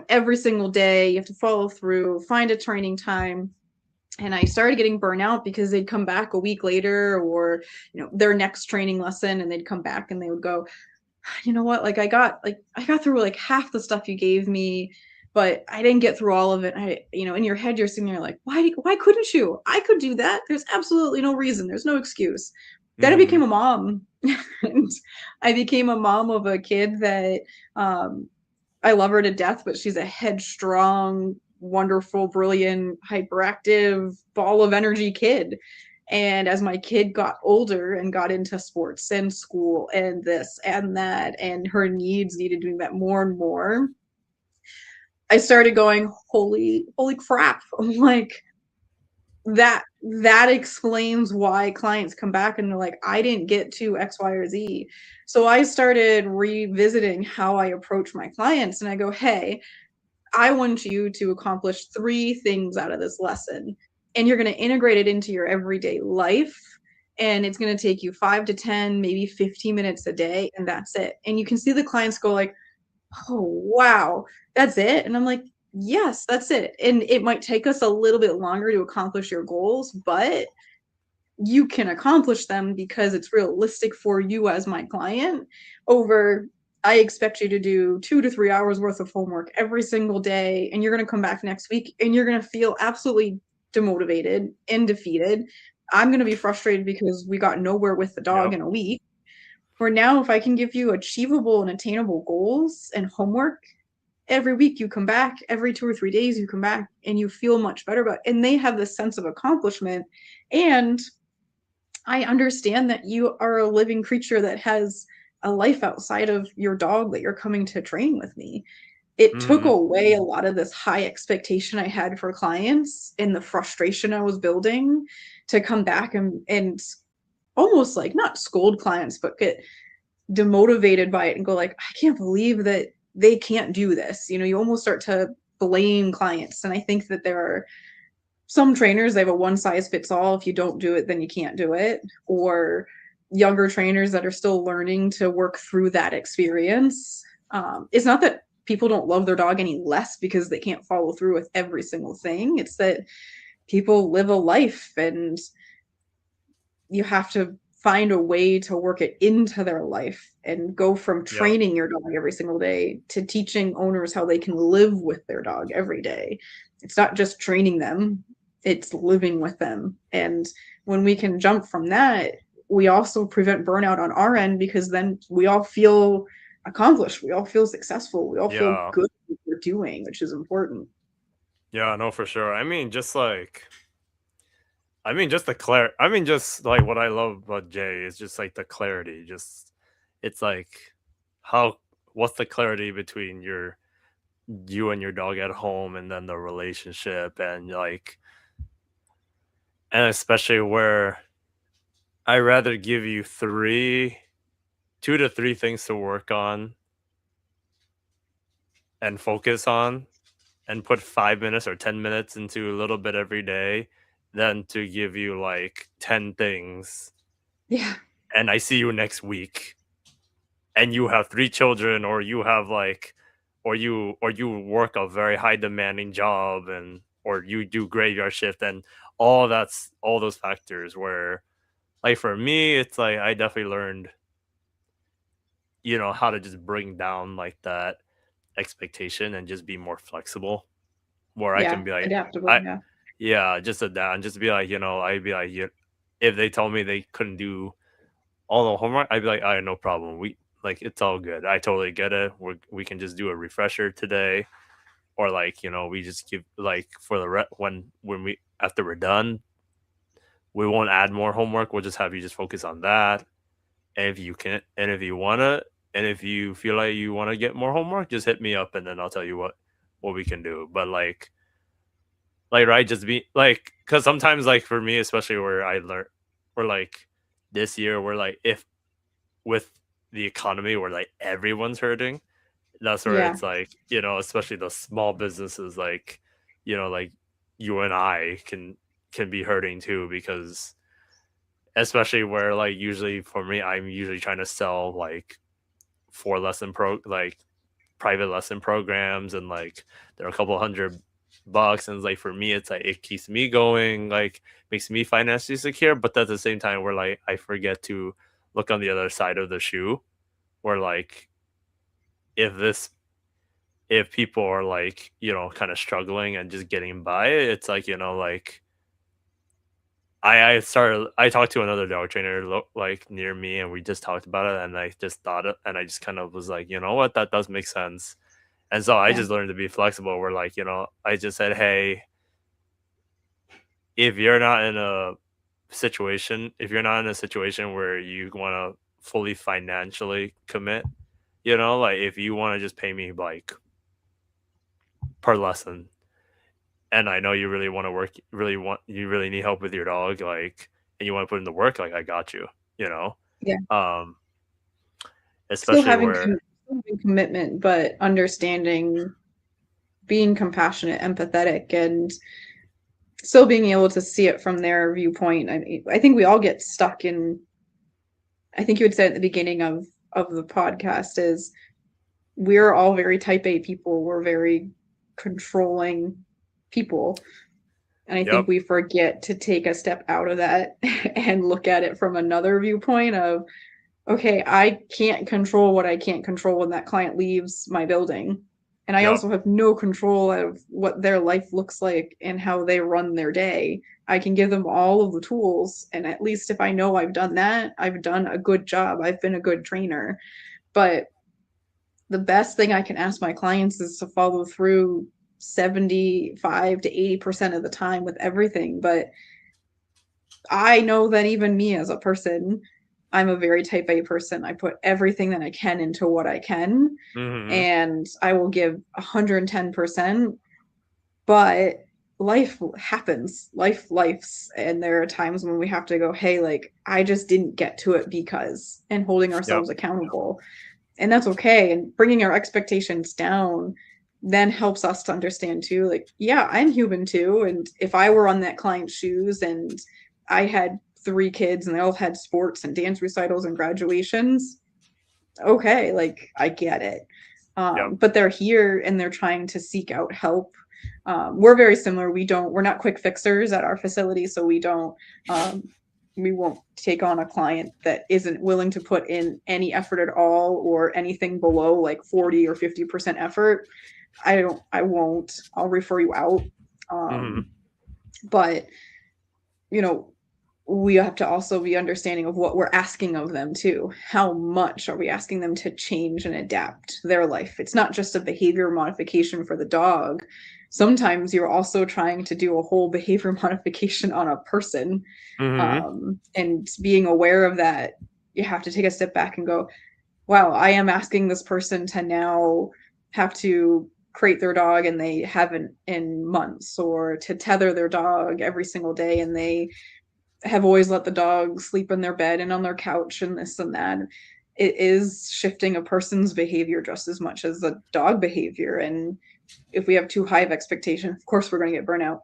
every single day. You have to follow through, find a training time. And I started getting burnout because they'd come back a week later or, their next training lesson and they'd come back and they would go, you know what, I got through like half the stuff you gave me, but I didn't get through all of it. In your head you're sitting there like, why couldn't you? I could do that. There's absolutely no reason. There's no excuse. Then I became hmm a mom. And I became a mom of a kid that I love her to death, but she's a headstrong, wonderful, brilliant, hyperactive ball of energy kid. And as my kid got older and got into sports and school and this and that, and her needs needed doing that more and more, I started going, holy crap. I'm like, that explains why clients come back and they're like, I didn't get to X, Y, or Z. So I started revisiting how I approach my clients and I go, hey, I want you to accomplish 3 things out of this lesson. And you're going to integrate it into your everyday life. And it's going to take you 5 to 10, maybe 15 minutes a day. And that's it. And you can see the clients go like, oh, wow, that's it. And I'm like, yes, that's it. And it might take us a little bit longer to accomplish your goals, but you can accomplish them because it's realistic for you as my client over I expect you to do 2 to 3 hours worth of homework every single day and you're going to come back next week and you're going to feel absolutely demotivated and defeated. I'm going to be frustrated because we got nowhere with the dog yep in a week. For now, if I can give you achievable and attainable goals and homework every week, you come back, every 2 or 3 days you come back and you feel much better about it. And they have this sense of accomplishment. And I understand that you are a living creature that has a life outside of your dog that you're coming to train with me. it took Hmm. away a lot of this high expectation I had for clients and the frustration I was building to come back and almost like not scold clients, but get demotivated by it and go like, I can't believe that they can't do this. You know, you almost start to blame clients. And I think that there are some trainers, they have a one size fits all. If you don't do it, then you can't do it. Or younger trainers that are still learning to work through that experience. It's not that people don't love their dog any less because they can't follow through with every single thing. It's that people live a life and you have to find a way to work it into their life and go from Yeah. training your dog every single day to teaching owners how they can live with their dog every day. It's not just training them, it's living with them. And when we can jump from that, we also prevent burnout on our end because then we all feel accomplished, we all feel successful, we all feel Yeah. good at what we're doing, which is important. Yeah, no, for sure. Just the just like what I love about Jay is just like the clarity. Just it's like how what's the clarity between you and your dog at home and then the relationship and especially where I rather give you 2 to 3 things to work on and focus on and put 5 minutes or 10 minutes into a little bit every day than to give you like 10 things Yeah. and I see you next week and you have 3 children or you have or you work a very high demanding job and or you do graveyard shift and all those factors where like for me it's like I definitely learned how to just bring down like that expectation and just be more flexible where I can Yeah. be like Adaptable. I Yeah. yeah just adapt and just be like I'd be like if they told me they couldn't do all the homework, I'd be like, "All right, no problem. We like it's all good. I totally get it. We can just do a refresher today, or like we just give like for the when we after we're done, we won't add more homework. We'll just have you just focus on that. And if you can, and if you wanna, and if you feel like you want to get more homework, just hit me up, and then I'll tell you what we can do. But right, just be like, because sometimes like for me, especially where I learn, or like this year, where like if with the economy where like everyone's hurting, that's where Yeah. it's like, especially the small businesses like you and I can be hurting too because especially where like usually for me I'm usually trying to sell like for lesson pro like private lesson programs and like they're a couple $100 and like for me it's like it keeps me going like makes me financially secure but at the same time where like I forget to look on the other side of the shoe where like if this if people are like kind of struggling and just getting by it's like like I talked to another dog trainer like near me and we just talked about it and I just thought it and I just kind of was like what that does make sense and so I Yeah. just learned to be flexible where like I just said hey if you're not in a if you're not in a situation where you want to fully financially commit like if you want to just pay me like per lesson and I know you really want to work, you really need help with your dog, like, and you want to put in the work, like, I got you, you know, Yeah. um, Still especially having where, commitment, but understanding, being compassionate, empathetic, and still being able to see it from their viewpoint. I mean, I think we all get stuck in. I think you had said at the beginning of the podcast is we're all very type A people. We're very controlling people. And I think yep, we forget to take a step out of that and look at it from another viewpoint of, okay, I can't control what I can't control when that client leaves my building. And I yep, also have no control of what their life looks like and how they run their day. I can give them all of the tools. And at least if I know I've done that, I've done a good job. I've been a good trainer. But the best thing I can ask my clients is to follow through 75 to 80% of the time with everything. But I know that even me as a person, I'm a very type A person. I put everything that I can into what I can, Mm-hmm. and I will give 110%. But life happens, lifes, and there are times when we have to go, hey, like I just didn't get to it because, and holding Yep. ourselves accountable. And that's okay. And bringing our expectations down then helps us to understand too, like, yeah, I'm human too. And if I were on that client's shoes and I had 3 kids and they all had sports and dance recitals and graduations, okay, like I get it. Yep. But they're here and they're trying to seek out help. We're very similar. We're not quick fixers at our facility, so um, we won't take on a client that isn't willing to put in any effort at all or anything below like 40 or 50% effort. I won't. I'll refer you out. Mm-hmm. But you know, we have to also be understanding of what we're asking of them too. How much are we asking them to change and adapt their life? It's not just a behavior modification for the dog. Sometimes you're also trying to do a whole behavior modification on a person. Mm-hmm. And being aware of that, you have to take a step back and go, wow, I am asking this person to now have to crate their dog and they haven't in months, or to tether their dog every single day and they have always let the dog sleep in their bed and on their couch and this and that. It is shifting a person's behavior just as much as the dog behavior. And if we have too high of expectation, of course we're going to get burnout.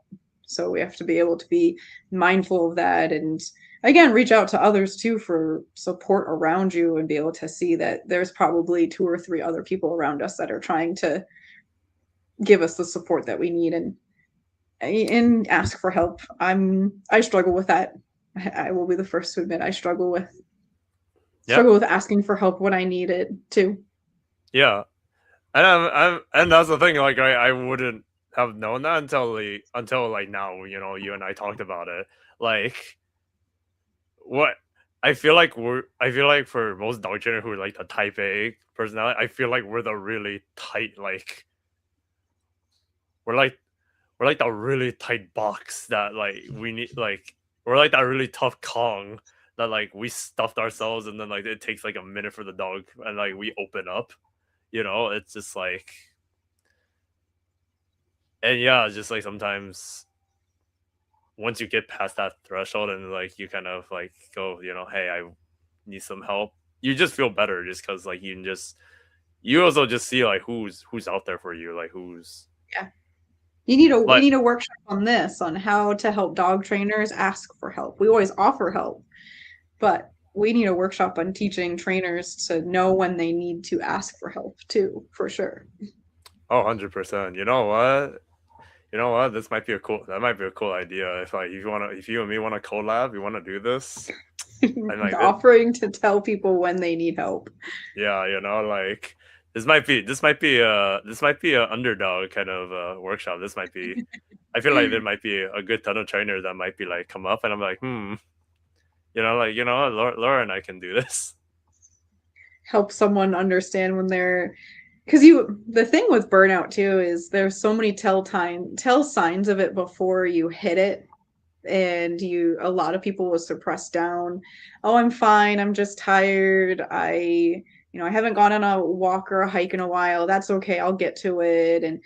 So we have to be able to be mindful of that, and again, reach out to others too for support around you, and be able to see that there's probably 2 or 3 other people around us that are trying to give us the support that we need, and ask for help. I struggle with that. I will be the first to admit I Yep. struggle with asking for help when I need it too. Yeah. And that's the thing. Like I wouldn't have known that until like now. You know, you and I talked about it. Like what I feel like for most dog trainer who are like the type A personality, I feel like we're the really tight we're like we're like the really tight box that like we need like we're like that really tough Kong that like we stuffed ourselves and then like it takes like a minute for the dog and like we open up. You know, it's just like and yeah, it's just like sometimes once you get past that threshold and like you kind of like go, you know, hey, I need some help. You just feel better just because like you can just you also just see like who's out there for you, like who's Yeah. We but need a workshop on this, on how to help dog trainers ask for help. We always offer help, but we need a workshop on teaching trainers to know when they need to ask for help too, for sure. oh 100%. You know what? You know what? This might be a cool that might be a cool idea. If like if you wanna if you and me wanna collab, you wanna do this. I like it. Offering to tell people when they need help. Yeah, you know, like this might be a underdog kind of workshop. This might be I feel like there might be a good ton of trainers that might be like come up and I'm like, you know, like, you know, Laura and I can do this. Help someone understand when they're, because you, the thing with burnout too is there's so many tell signs of it before you hit it. And a lot of people will suppress down, oh, I'm fine, I'm just tired, I haven't gone on a walk or a hike in a while, that's okay, I'll get to it. And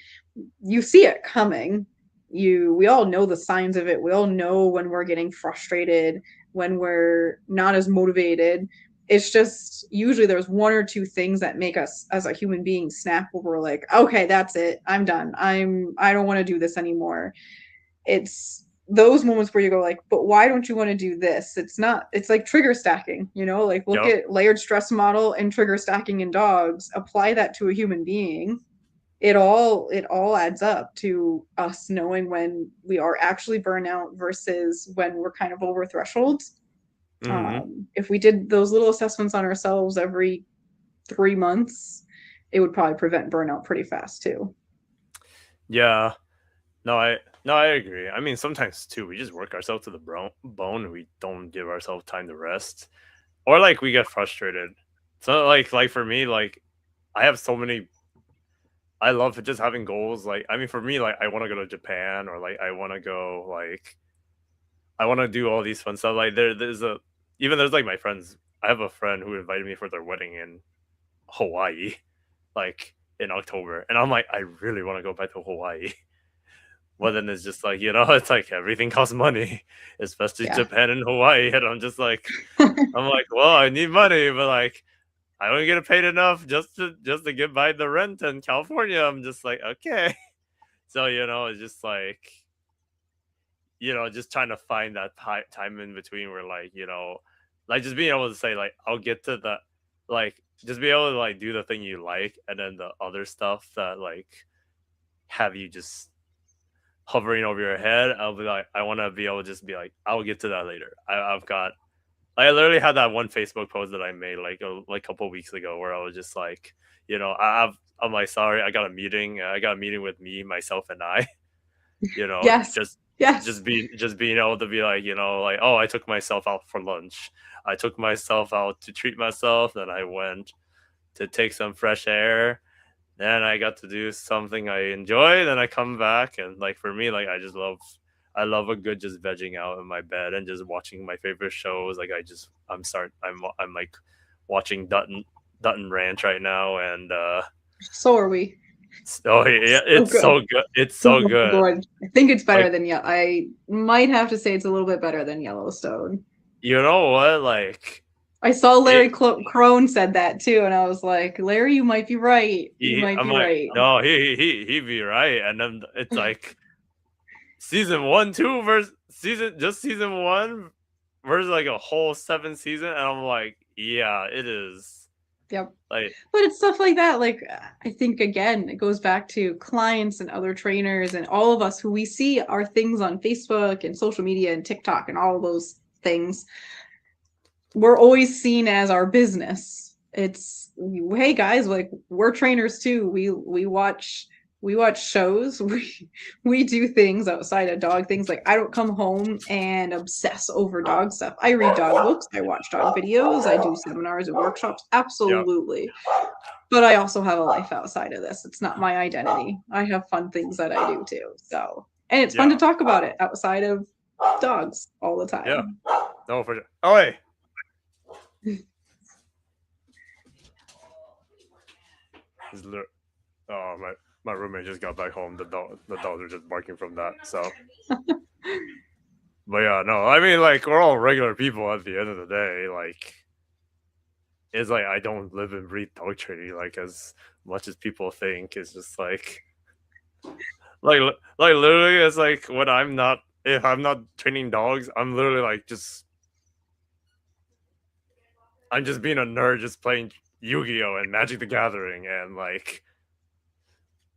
you see it coming. We all know the signs of it. We all know when we're getting frustrated, when we're not as motivated. It's just usually there's 1 or 2 things that make us as a human being snap where we're like, okay, that's it, I'm done, I don't want to do this anymore. It's those moments where you go like, but why don't you want to do this? It's like trigger stacking, like look Yep. at layered stress model and trigger stacking in dogs, apply that to a human being. It all adds up to us knowing when we are actually burnout versus when we're kind of over thresholds. Hmm. If we did those little assessments on ourselves every 3 months, it would probably prevent burnout pretty fast too. Yeah. No, I agree. I mean, sometimes too, we just work ourselves to the bone and we don't give ourselves time to rest. Or like we get frustrated. So like for me, like I have so many I love just having goals. Like I mean for me, like I wanna go to Japan or like I wanna go like I wanna do all these fun stuff. Like there's a even there's like my friends I have a friend who invited me for their wedding in Hawaii, like in October, and I'm like, I really want to go back to Hawaii. But then it's just like, it's like everything costs money, especially Yeah. Japan and Hawaii. And I'm like, well, I need money, but like, I don't get paid enough just to get by the rent in California. I'm just like, okay. So it's just like, just trying to find that time in between where like, like just being able to say like, I'll get to the, like, just be able to like do the thing you like, and then the other stuff that like have you just hovering over your head. I'll be like, I want to be able to just be like, I'll get to that later. I've got, I literally had that one Facebook post that I made like a couple weeks ago where I was just like, I'm like, sorry, I got a meeting. I got a meeting with me, myself, and I. Yes. Just Yes. being able to be like, like, oh, I took myself out for lunch. I took myself out to treat myself. Then I went to take some fresh air. Then I got to do something I enjoy. Then I come back, and like for me, like I love a good just vegging out in my bed and just watching my favorite shows. Like I'm like watching Dutton Ranch right now, and So are we. oh yeah, So it's good. so good. It's So so good. good. I think it's better Like, than I might have to say it's a little bit better than Yellowstone. you know what? Like I saw it. Larry Crone said that too, and I was like, Larry, you might be right. You might I'm be like, right. no, he be right, and then it's like season one, two versus season one versus like a whole 7 season, and I'm like, yeah, it is. Yep. Like, But it's stuff like that. Like, I think again, it goes back to clients and other trainers and all of us who we see our things on Facebook and social media and TikTok and all of those things. We're always seen as our business. It's, hey guys, like we're trainers too. We watch shows. We do things outside of dog things. Like I don't come home and obsess over dog stuff. I read dog books, I watch dog videos, I do seminars and workshops. yeah, Absolutely. But I also have a life outside of this. It's not my identity. I have fun things that I do too. So, and it's fun to yeah, talk about it outside of dogs all the yeah. time. No, for sure. Oh wait, oh my roommate just got back home. The dogs are just barking from that. So, but yeah, no, I mean like we're all regular people at the end of the day. Like, it's like I don't live and breathe dog training like as much as people think. It's just like literally, it's like when if I'm not training dogs, I'm literally like I'm just being a nerd, just playing Yu-Gi-Oh and Magic the Gathering, and like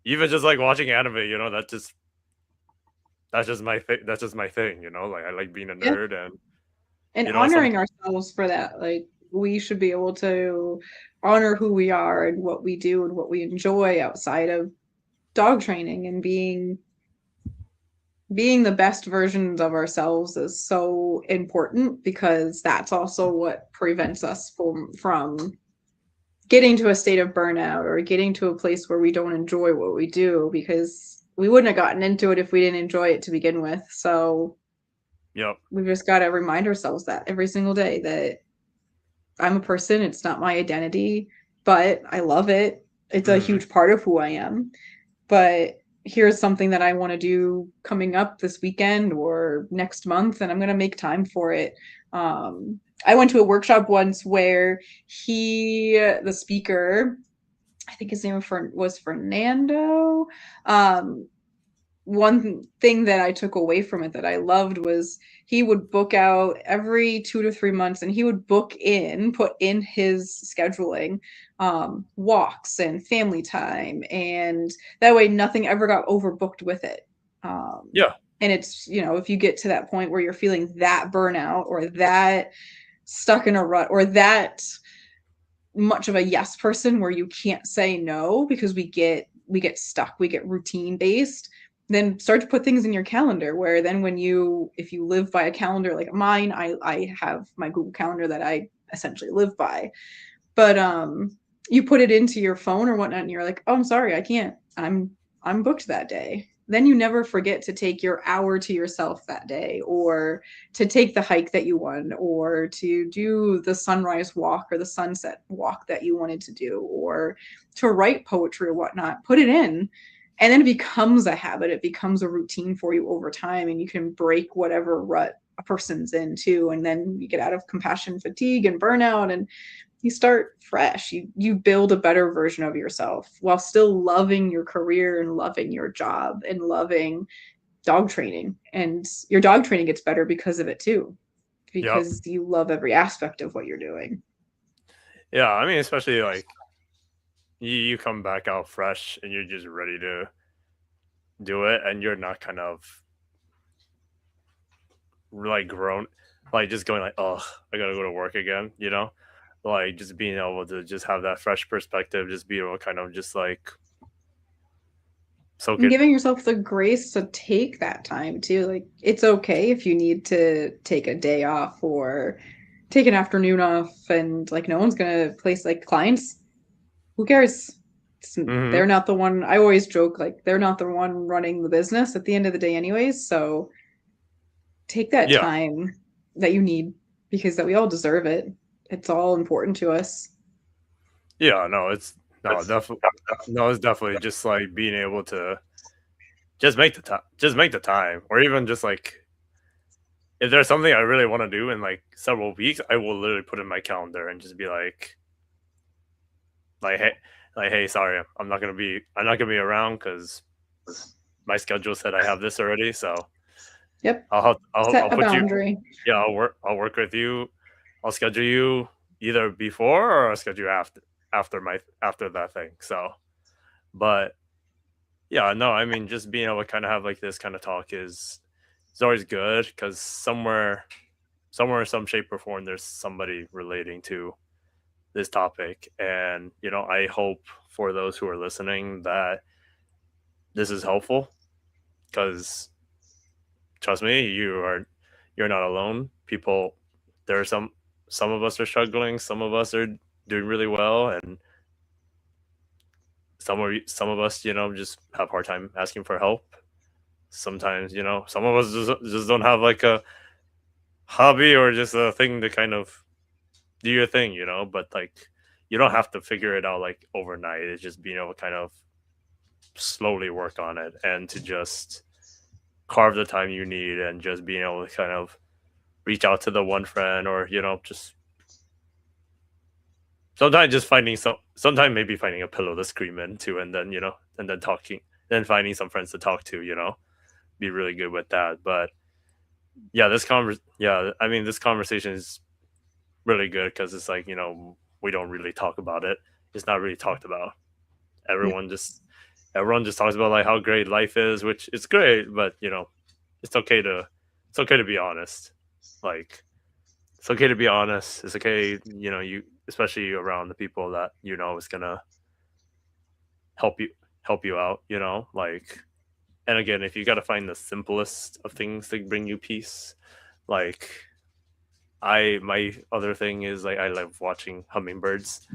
even just like watching anime. That's just my thing. That's just my thing. Like I like being a Yeah. nerd, and And some honoring ourselves for that. Like we should be able to honor who we are and what we do and what we enjoy outside of dog training and being the best versions of ourselves is so important because that's also what prevents us from getting to a state of burnout or getting to a place where we don't enjoy what we do because we wouldn't have gotten into it if we didn't enjoy it to begin with. So yep, we've just got to remind ourselves that every single day that I'm a person, it's not my identity, but I love it. It's a mm-hmm. huge part of who I am. But here's something that I want to do coming up this weekend or next month, and I'm going to make time for it. I went to a workshop once where the speaker, I think his name was Fernando. One thing that I took away from it that I loved was he would book out every 2 to 3 months and he would put in his scheduling walks and family time. And that way nothing ever got overbooked with it. Yeah, And it's, if you get to that point where you're feeling that burnout or that stuck in a rut or that much of a yes person where you can't say no because we get stuck, we get routine based, then start to put things in your calendar where then if you live by a calendar like mine, I have my Google Calendar that I essentially live by, but you put it into your phone or whatnot and you're like, oh, I'm sorry, I can't, I'm booked that day. then you never forget to take your hour to yourself that day, or to take the hike that you won, or to do the sunrise walk or the sunset walk that you wanted to do, or to write poetry or whatnot. Put it in. And then it becomes a habit, it becomes a routine for you over time, and you can break whatever rut a person's in too. And then you get out of compassion fatigue and burnout, and you start fresh. You build a better version of yourself while still loving your career and loving your job and loving dog training. And your dog training gets better because of it too, Yep. because you love every aspect of what you're doing. Yeah, I mean, especially like you come back out fresh and you're just ready to do it, and you're not kind of like grown, like just going like, oh, I gotta go to work again, you know? Like just being able to just have that fresh perspective, just be able to kind of just like soak And it. giving yourself the grace to take that time too. Like, it's okay if you need to take a day off or take an afternoon off, and like, no one's gonna place, like, clients, who cares? Hmm. They're not the one. I always joke, like, they're not the one running the business at the end of the day anyways, so take that Yeah, time that you need, because that we all deserve it. It's all important to us. yeah, no, it's no, definitely, no, it's definitely just like being able to just make the time, or even just like if there's something I really want to do in like several weeks, I will literally put in my calendar and just be like hey, hey, sorry, I'm not gonna be around because my schedule said I have this already, so Yep. I'll Set a put you, boundary. yeah, I'll work with you. I'll schedule you either before or I'll schedule you after that thing. So, but yeah, no, I mean, just being able to kind of have like this kind of talk is always good because somewhere in some shape or form there's somebody relating to this topic, and I hope for those who are listening that this is helpful because trust me, you're not alone. People, there are some of us are struggling, some of us are doing really well, and some of us, just have a hard time asking for help. Sometimes, some of us just don't have like a hobby or just a thing to kind of do your thing, but like you don't have to figure it out like overnight. It's just being able to kind of slowly work on it and to just carve the time you need and just being able to kind of reach out to the one friend or just sometimes just sometimes maybe finding a pillow to scream into, and then and then talking, then finding some friends to talk to, be really good with that. But yeah, I mean, this conversation is really good because it's like, we don't really talk about it. It's not really talked about. Everyone just everyone just talks about like how great life is, which is great, but it's okay to it's okay to be honest. Like, it's okay to be honest. It's okay, you, especially around the people that is gonna help you help you out. Like, and again, if you got to find the simplest of things to bring you peace, like my other thing is like I love watching hummingbirds,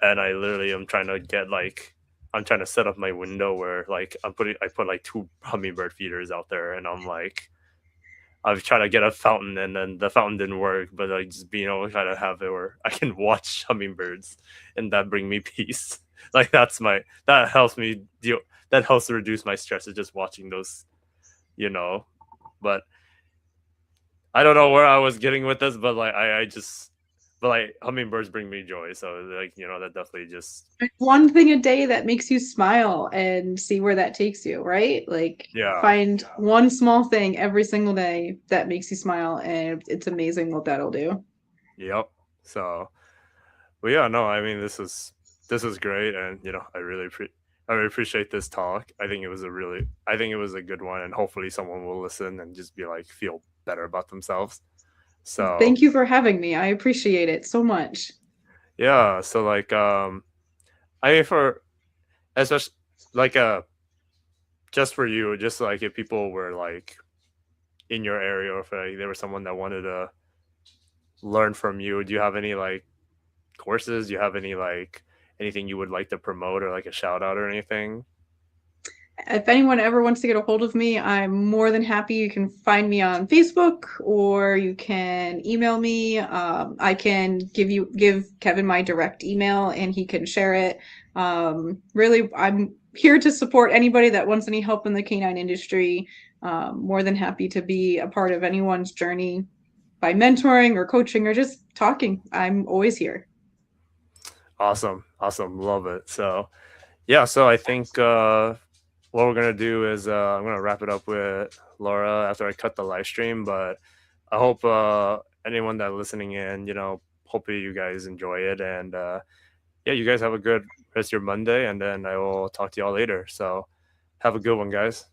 and I literally am trying to get like I'm trying to set up my window where like I put like two hummingbird feeders out there, and I've tried to get a fountain, and then the fountain didn't work. But like just being able to kind of have it where I can watch hummingbirds, and that bring me peace. Like that helps me deal. That helps to reduce my stress. Is just watching those, you know. But I don't know where I was getting with this, but like I just, but like hummingbirds bring me joy. So like that definitely just, One thing a day that makes you smile and see where that takes you, right? Like, yeah, find one small thing every single day that makes you smile, and it's amazing what that'll do. yep. So, but yeah, no, I mean this is great, and I really appreciate this talk. I think it was a good one, and hopefully someone will listen and just be like feel better about themselves. So Thank you for having me. I appreciate it so much. yeah, so like I mean for especially like just for you, just like if people were like in your area, or if like, there was someone that wanted to learn from you, do you have any like courses? Do you have any like anything you would like to promote or like a shout out or anything? If anyone ever wants to get a hold of me, I'm more than happy. You can find me on Facebook or you can email me. I can give Kevin my direct email and he can share it. Really, I'm here to support anybody that wants any help in the canine industry. More than happy to be a part of anyone's journey by mentoring or coaching or just talking. I'm always here. Awesome, awesome, love it. So yeah, so I think what we're gonna do is I'm gonna wrap it up with Laura after I cut the live stream. But I hope anyone that listening in, hopefully you guys enjoy it, and yeah, you guys have a good rest of your Monday, and then I will talk to y'all later. So have a good one, guys.